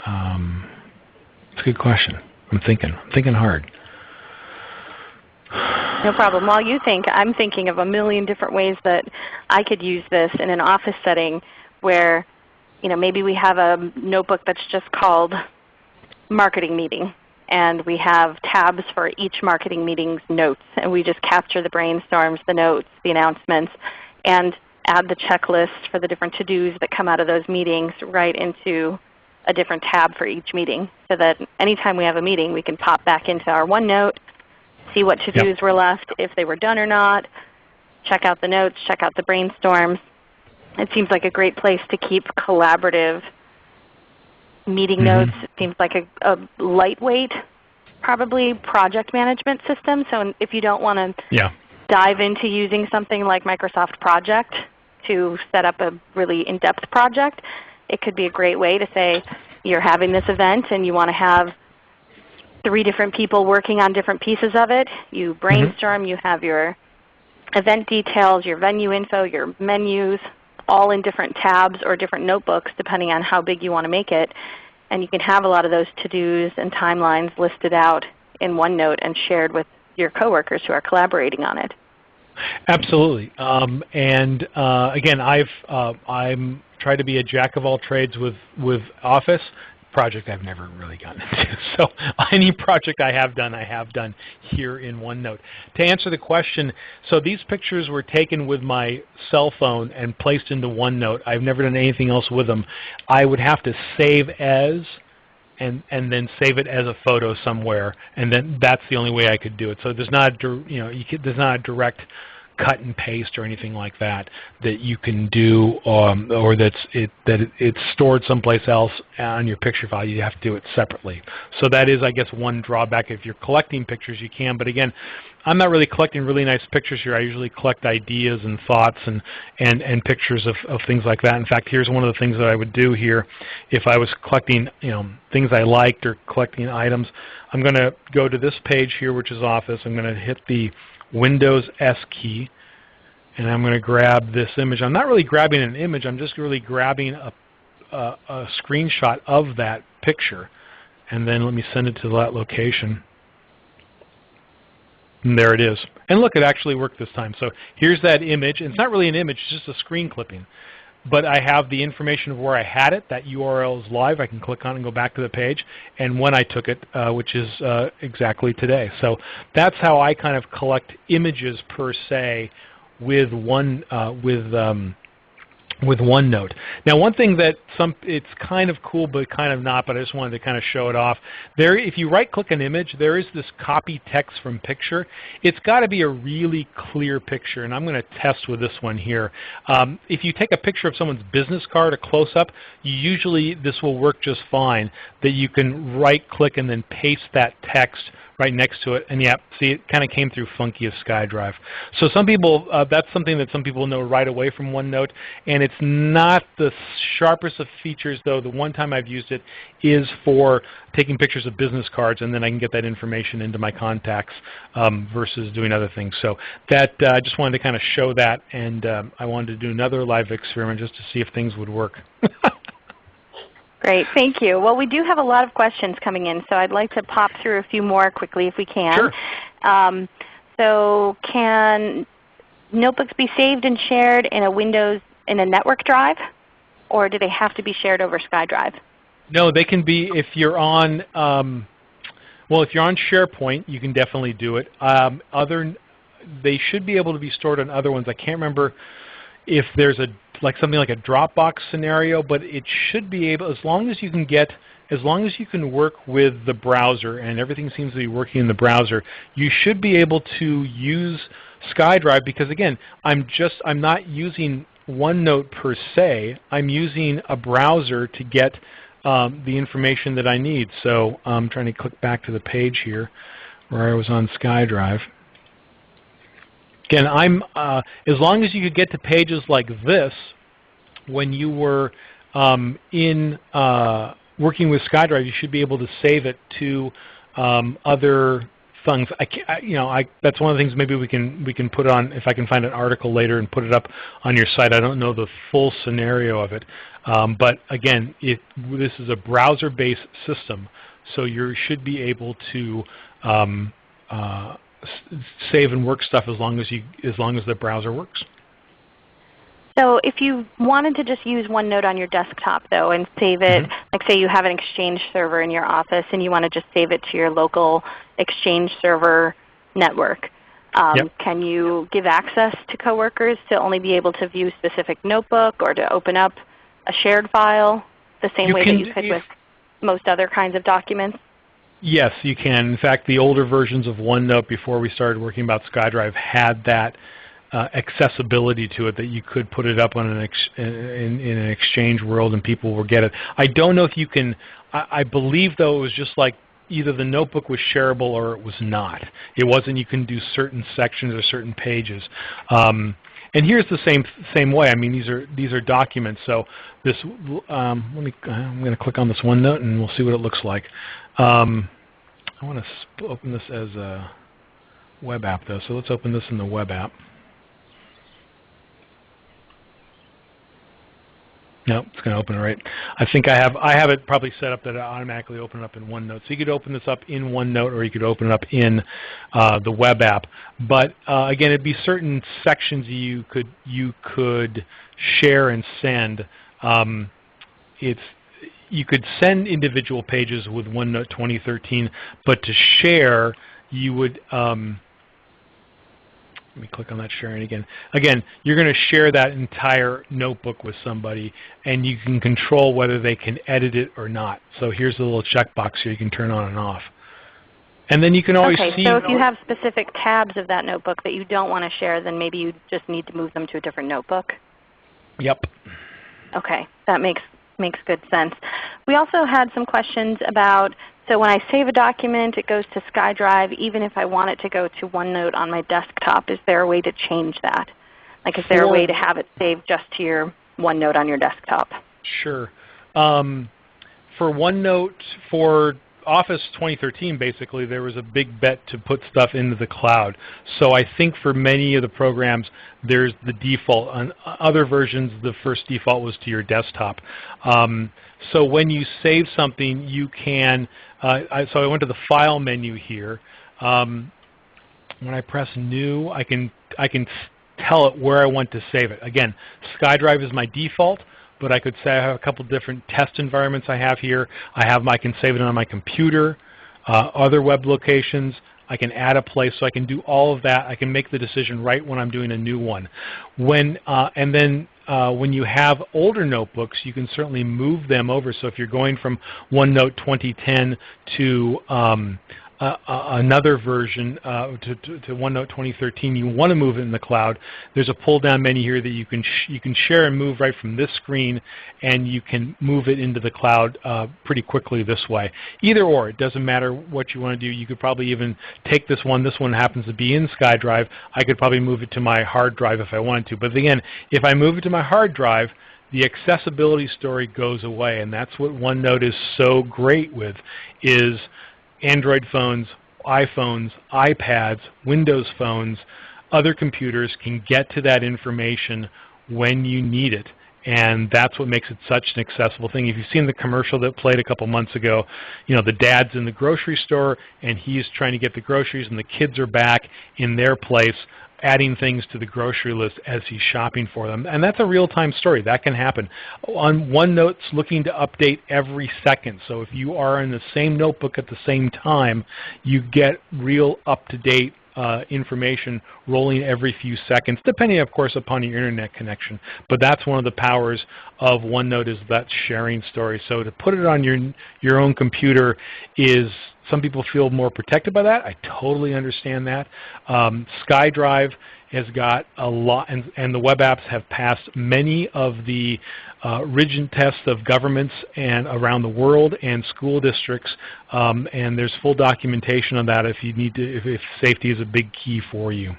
Speaker 2: it's a good question. I'm thinking hard.
Speaker 1: No problem. While you think, I'm thinking of a million different ways that I could use this in an office setting where, maybe we have a notebook that's just called Marketing Meeting, and we have tabs for each marketing meeting's notes, and we just capture the brainstorms, the notes, the announcements, and add the checklist for the different to-dos that come out of those meetings right into a different tab for each meeting, so that anytime we have a meeting, we can pop back into our OneNote, see what to-dos were left, if they were done or not, check out the notes, check out the brainstorms. It seems like a great place to keep collaborative meeting notes. It seems like a lightweight, probably, project management system. So if you don't want to dive into using something like Microsoft Project, to set up a really in-depth project, it could be a great way to say you're having this event and you want to have 3 different people working on different pieces of it. You brainstorm, you have your event details, your venue info, your menus, all in different tabs or different notebooks depending on how big you want to make it. And you can have a lot of those to-dos and timelines listed out in OneNote and shared with your coworkers who are collaborating on it.
Speaker 2: Absolutely. Again, I'm trying to be a jack of all trades with Office. Project I've never really gotten into. So any project I have done here in OneNote. To answer the question, so these pictures were taken with my cell phone and placed into OneNote. I've never done anything else with them. I would have to save as and then save it as a photo somewhere, and then that's the only way I could do it. So there's not there's not a direct cut and paste or anything like that that you can do, or it's stored someplace else on your picture file. You have to do it separately. So that is, I guess, one drawback. If you're collecting pictures, you can. But again, I'm not really collecting really nice pictures here. I usually collect ideas and thoughts and pictures of things like that. In fact, here's one of the things that I would do here if I was collecting things I liked or collecting items. I'm going to go to this page here, which is Office. I'm going to hit the Windows S key, and I'm going to grab this image. I'm not really grabbing an image. I'm just really grabbing a screenshot of that picture, and then let me send it to that location. And there it is. And look, it actually worked this time. So here's that image. It's not really an image, it's just a screen clipping. But I have the information of where I had it. That URL is live. I can click on it and go back to the page. And when I took it, which is exactly today. So that's how I kind of collect images per se with with OneNote. Now, one thing that it's kind of cool but kind of not, but I just wanted to kind of show it off. There, if you right-click an image, there is this copy text from picture. It's got to be a really clear picture, and I'm going to test with this one here. If you take a picture of someone's business card, a close-up, usually this will work just fine, that you can right-click and then paste that text right next to it, and yeah, see, it kind of came through funky as SkyDrive. So some people, that's something that some people know right away from OneNote, and it's not the sharpest of features, though. The one time I've used it is for taking pictures of business cards, and then I can get that information into my contacts versus doing other things. So that I just wanted to kind of show that, and I wanted to do another live experiment just to see if things would work.
Speaker 1: Great, thank you. Well, we do have a lot of questions coming in, so I'd like to pop through a few more quickly if we can.
Speaker 2: Sure.
Speaker 1: So can notebooks be saved and shared in a network drive, or do they have to be shared over SkyDrive?
Speaker 2: No, they can be, if you're on, if you're on SharePoint, you can definitely do it. They should be able to be stored on other ones. I can't remember if there's something like a Dropbox scenario, but it should be able, as long as you can work with the browser and everything seems to be working in the browser, you should be able to use SkyDrive, because again, I'm not using OneNote per se. I'm using a browser to get the information that I need. So I'm trying to click back to the page here where I was on SkyDrive. Again, as long as you could get to pages like this when you were working with SkyDrive, you should be able to save it to other things. That's one of the things maybe we can put on, if I can find an article later and put it up on your site. I don't know the full scenario of it, but again, this is a browser-based system, so you should be able to save and work stuff as long as the browser works.
Speaker 1: So if you wanted to just use OneNote on your desktop, though, and save it, like say you have an Exchange server in your office and you want to just save it to your local Exchange server network, can you give access to coworkers to only be able to view a specific notebook or to open up a shared file the same way that you could with most other kinds of documents?
Speaker 2: Yes, you can. In fact, the older versions of OneNote before we started working about SkyDrive had that accessibility to it, that you could put it up on in an Exchange world and people will get it. I don't know if you can, I believe though it was just like either the notebook was shareable or it was not. It wasn't you can do certain sections or certain pages. And here's the same way. I mean, these are documents. So this I'm going to click on this OneNote and we'll see what it looks like. I want to open this as a web app though. So let's open this in the web app. No, it's going to open it right. I think I have it probably set up that it automatically open it up in OneNote. So you could open this up in OneNote, or you could open it up in the web app. But again, it'd be certain sections you could share and send. You could send individual pages with OneNote 2013, but to share, you would. Let me click on that sharing again. Again, you're going to share that entire notebook with somebody, and you can control whether they can edit it or not. So here's the little checkbox here you can turn on and off. And then you can always see...
Speaker 1: Okay, so if you have specific tabs of that notebook that you don't want to share, then maybe you just need to move them to a different notebook?
Speaker 2: Yep.
Speaker 1: Okay, that makes good sense. We also had some questions about, so when I save a document, it goes to SkyDrive, even if I want it to go to OneNote on my desktop. Is there a way to change that? Like, is there a way to have it saved just to your OneNote on your desktop?
Speaker 2: Sure. For OneNote, for Office 2013, basically, there was a big bet to put stuff into the cloud. So I think for many of the programs, there's the default. On other versions, the first default was to your desktop. So when you save something, you can, so I went to the File menu here. When I press New, I can tell it where I want to save it. Again, SkyDrive is my default, but I could say I have a couple different test environments I have here. I can save it on my computer, other web locations. I can add a place, so I can do all of that. I can make the decision right when I'm doing a new one. When you have older notebooks, you can certainly move them over. So if you're going from OneNote 2010 to another version, to OneNote 2013, you want to move it in the cloud, there's a pull-down menu here that you can share and move right from this screen, and you can move it into the cloud pretty quickly this way. Either or, it doesn't matter what you want to do. You could probably even take this one. This one happens to be in SkyDrive. I could probably move it to my hard drive if I wanted to. But again, if I move it to my hard drive, the accessibility story goes away, and that's what OneNote is so great with, is Android phones, iPhones, iPads, Windows phones, other computers can get to that information when you need it. And that's what makes it such an accessible thing. If you've seen the commercial that played a couple months ago, you know, the dad's in the grocery store and he's trying to get the groceries, and the kids are back in their place adding things to the grocery list as he's shopping for them. And that's a real-time story. That can happen. On OneNote's looking to update every second. So if you are in the same notebook at the same time, you get real up-to-date information rolling every few seconds, depending, of course, upon your internet connection. But that's one of the powers of OneNote, is that sharing story. So to put it on your own computer is, some people feel more protected by that. I totally understand that. SkyDrive has got a lot, and the web apps have passed many of the rigid tests of governments and around the world and school districts, and there's full documentation on that if you need to, if safety is a big key for you.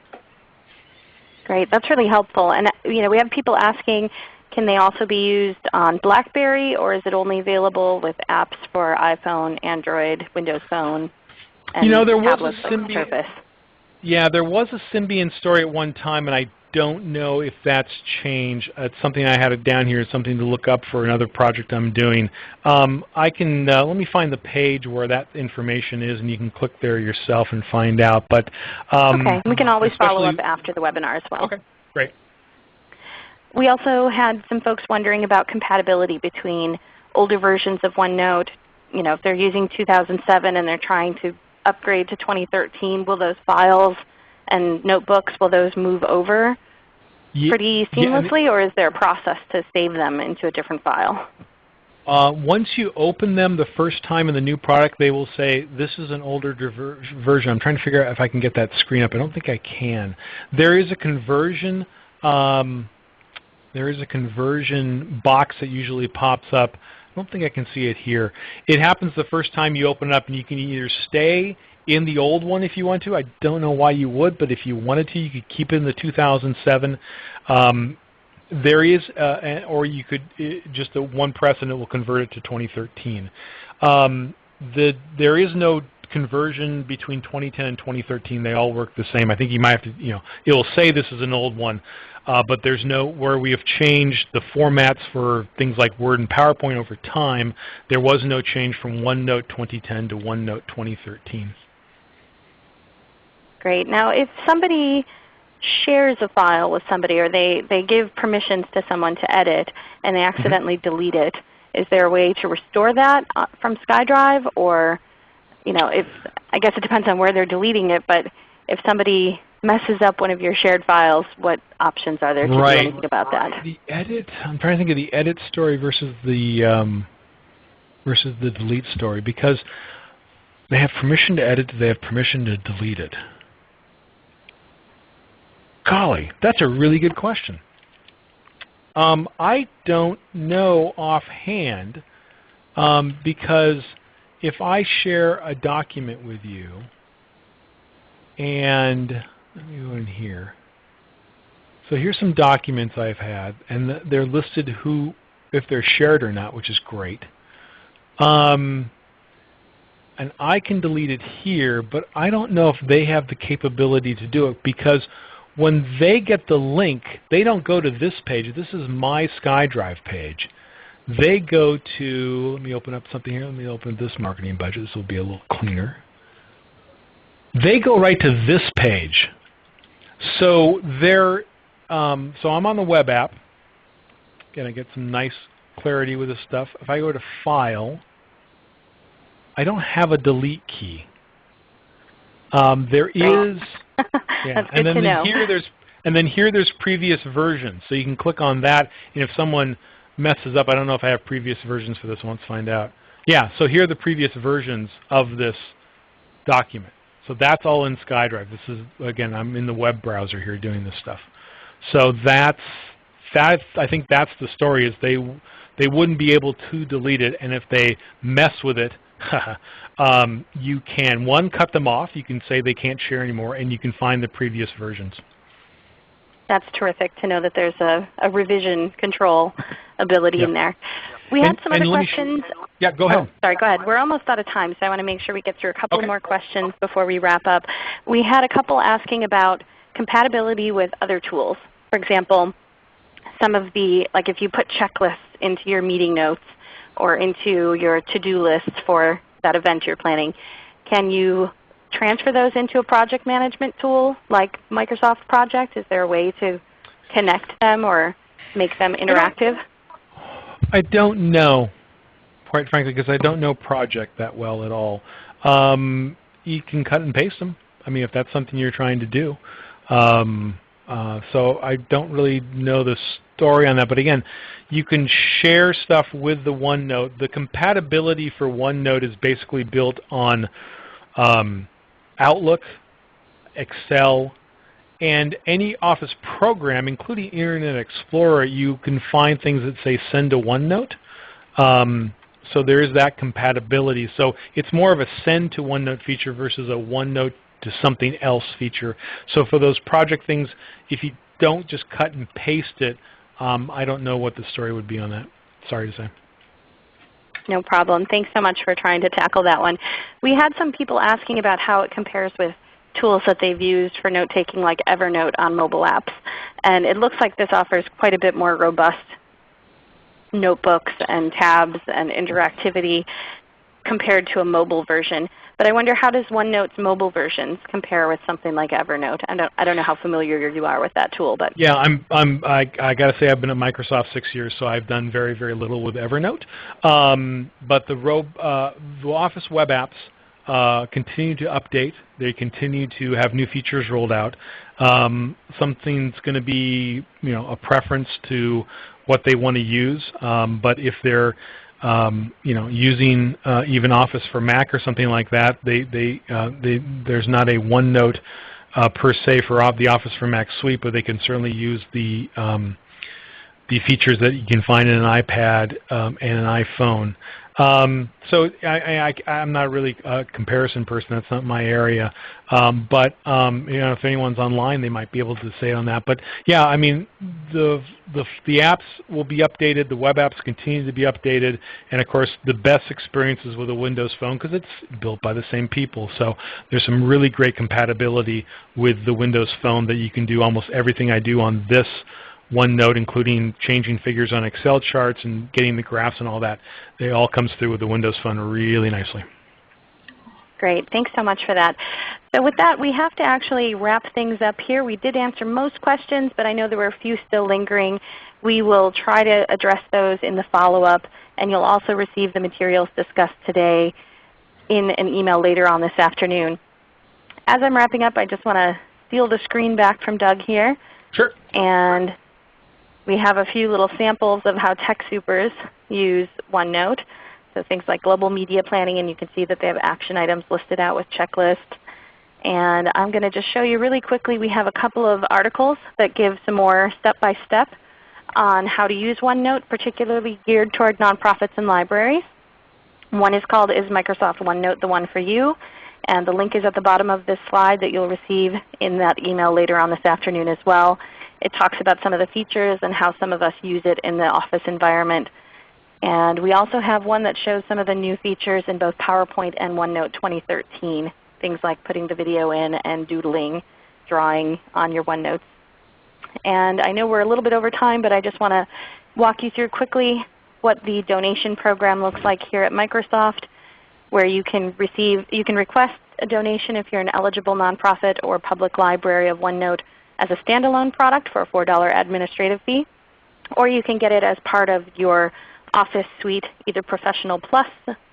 Speaker 1: Great, that's really helpful. And we have people asking, can they also be used on BlackBerry, or is it only available with apps for iPhone, Android, Windows Phone, and
Speaker 2: there was
Speaker 1: tablets
Speaker 2: a
Speaker 1: like Surface?
Speaker 2: Yeah, there was a Symbian story at one time, and I don't know if that's changed. It's something I had it down here. It's something to look up for another project I'm doing. I can let me find the page where that information is, and you can click there yourself and find out. But
Speaker 1: okay, we can always follow up after the webinar as well.
Speaker 2: Okay, great.
Speaker 1: We also had some folks wondering about compatibility between older versions of OneNote. If they're using 2007 and they're trying to upgrade to 2013, will those files and notebooks, will those move over pretty seamlessly, or is there a process to save them into a different file?
Speaker 2: Once you open them the first time in the new product, they will say, this is an older version. I'm trying to figure out if I can get that screen up. I don't think I can. There is a conversion box that usually pops up. I don't think I can see it here. It happens the first time you open it up, and you can either stay in the old one if you want to. I don't know why you would, but if you wanted to, you could keep it in the 2007. There is, or you could just one press and it will convert it to 2013. There is no conversion between 2010 and 2013. They all work the same. I think you might have to, it will say this is an old one, but there's no, where we have changed the formats for things like Word and PowerPoint over time, there was no change from OneNote 2010 to OneNote 2013.
Speaker 1: Great. Now, if somebody shares a file with somebody, or they give permissions to someone to edit and they accidentally delete it, is there a way to restore that from SkyDrive? Or, if, I guess it depends on where they're deleting it, but if somebody messes up one of your shared files, what options are there to do anything about that?
Speaker 2: The edit, I'm trying to think of the edit story versus the delete story, because they have permission to edit, they have permission to delete it. Golly, that's a really good question. I don't know offhand, because if I share a document with you, and let me go in here. So here's some documents I've had, and they're listed if they're shared or not, which is great. And I can delete it here, but I don't know if they have the capability to do it, because when they get the link, they don't go to this page. This is my SkyDrive page. They go to, let me open up something here. Let me open this marketing budget. This will be a little cleaner. They go right to this page. So so I'm on the web app. Again, I get some nice clarity with this stuff. If I go to File, I don't have a delete key. There is,
Speaker 1: That's good to know.
Speaker 2: Here there's previous versions. So you can click on that, and if someone messes up, I don't know if I have previous versions for this one. Let's find out. Yeah, so here are the previous versions of this document. So that's all in SkyDrive. This is, again, I'm in the web browser here doing this stuff. So I think that's the story, is they wouldn't be able to delete it, and if they mess with it, you can, one, cut them off. You can say they can't share anymore, and you can find the previous versions. That's
Speaker 1: terrific to know that there's a revision control ability in there. We had some other questions.
Speaker 2: Yeah, go ahead.
Speaker 1: Oh, sorry, go ahead. We're almost out of time, so I want to make sure we get through a couple more questions before we wrap up. We had a couple asking about compatibility with other tools. For example, some of the, like if you put checklists into your meeting notes or into your to-do list for that event you're planning, can you transfer those into a project management tool like Microsoft Project? Is there a way to connect them or make them interactive?
Speaker 2: I don't know, quite frankly, because I don't know Project that well at all. You can cut and paste them, I mean, if that's something you're trying to do. So I don't really know the story on that. But again, you can share stuff with the OneNote. The compatibility for OneNote is basically built on Outlook, Excel, and any Office program, including Internet Explorer. You can find things that say send to OneNote. So there is that compatibility. So it's more of a send to OneNote feature versus a OneNote to something else feature. So for those project things, if you don't just cut and paste it, I don't know what the story would be on that. Sorry to say.
Speaker 1: No problem. Thanks so much for trying to tackle that one. We had some people asking about how it compares with tools that they've used for note-taking like Evernote on mobile apps. And it looks like this offers quite a bit more robust notebooks and tabs and interactivity compared to a mobile version. But I wonder, how does OneNote's mobile versions compare with something like Evernote? I don't know how familiar you are with that tool, but
Speaker 2: yeah, I got to say I've been at Microsoft 6 years, so I've done very, very little with Evernote. But the Office web apps continue to update. They continue to have new features rolled out. Something's going to be, a preference to what they want to use. But if they're using even Office for Mac or something like that, there's not a OneNote per se for the Office for Mac suite, but they can certainly use the features that you can find in an iPad and an iPhone. So I'm not really a comparison person. That's not my area. But if anyone's online, they might be able to say on that. But yeah, I mean, the apps will be updated. The web apps continue to be updated, and of course, the best experiences with a Windows Phone because it's built by the same people. So there's some really great compatibility with the Windows Phone that you can do almost everything I do on this OneNote, including changing figures on Excel charts and getting the graphs and all that. It all comes through with the Windows Phone really nicely.
Speaker 1: Great. Thanks so much for that. So with that, we have to actually wrap things up here. We did answer most questions, but I know there were a few still lingering. We will try to address those in the follow-up, and you'll also receive the materials discussed today in an email later on this afternoon. As I'm wrapping up, I just want to steal the screen back from Doug here.
Speaker 2: Sure.
Speaker 1: And we have a few little samples of how TechSoupers use OneNote. So things like global media planning, and you can see that they have action items listed out with checklists. And I'm going to just show you really quickly, we have a couple of articles that give some more step-by-step on how to use OneNote, particularly geared toward nonprofits and libraries. One is called Is Microsoft OneNote the One for You? And the link is at the bottom of this slide that you'll receive in that email later on this afternoon as well. It talks about some of the features and how some of us use it in the office environment. And we also have one that shows some of the new features in both PowerPoint and OneNote 2013, things like putting the video in and doodling, drawing on your OneNotes. And I know we're a little bit over time, but I just want to walk you through quickly what the donation program looks like here at Microsoft, where you can request a donation if you're an eligible nonprofit or public library of OneNote as a standalone product for a $4 administrative fee, or you can get it as part of your Office Suite, either Professional Plus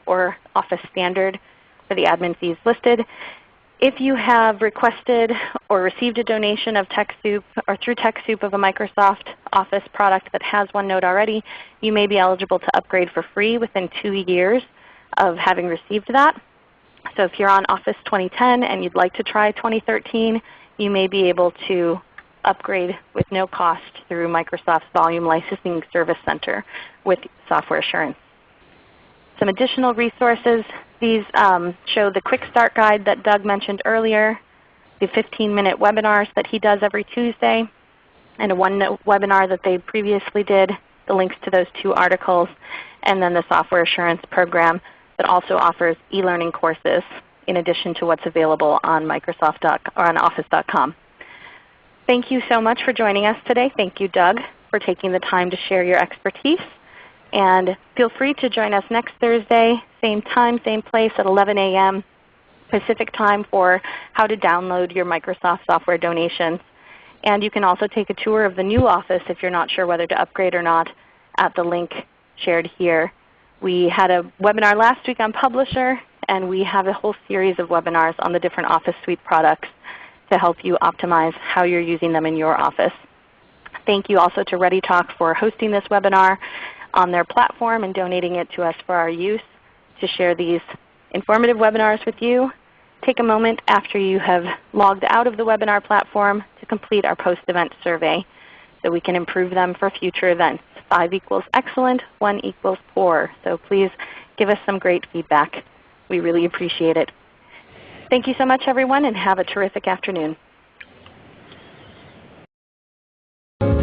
Speaker 1: or Office Standard for the admin fees listed. If you have requested or received a donation of TechSoup or through TechSoup of a Microsoft Office product that has OneNote already, you may be eligible to upgrade for free within 2 years of having received that. So if you're on Office 2010 and you'd like to try 2013, you may be able to upgrade with no cost through Microsoft's Volume Licensing Service Center with software assurance. Some additional resources. These show the Quick Start Guide that Doug mentioned earlier, the 15-minute webinars that he does every Tuesday, and a OneNote webinar that they previously did, the links to those 2 articles, and then the software assurance program that also offers e-learning courses in addition to what's available on on Office.com. Thank you so much for joining us today. Thank you, Doug, for taking the time to share your expertise. And feel free to join us next Thursday, same time, same place at 11 a.m. Pacific time for how to download your Microsoft software donations. And you can also take a tour of the new Office if you're not sure whether to upgrade or not at the link shared here. We had a webinar last week on Publisher, and we have a whole series of webinars on the different Office Suite products to help you optimize how you're using them in your office. Thank you also to ReadyTalk for hosting this webinar on their platform and donating it to us for our use to share these informative webinars with you. Take a moment after you have logged out of the webinar platform to complete our post-event survey so we can improve them for future events. 5 equals excellent, 1 equals poor. So please give us some great feedback. We really appreciate it. Thank you so much, everyone, and have a terrific afternoon.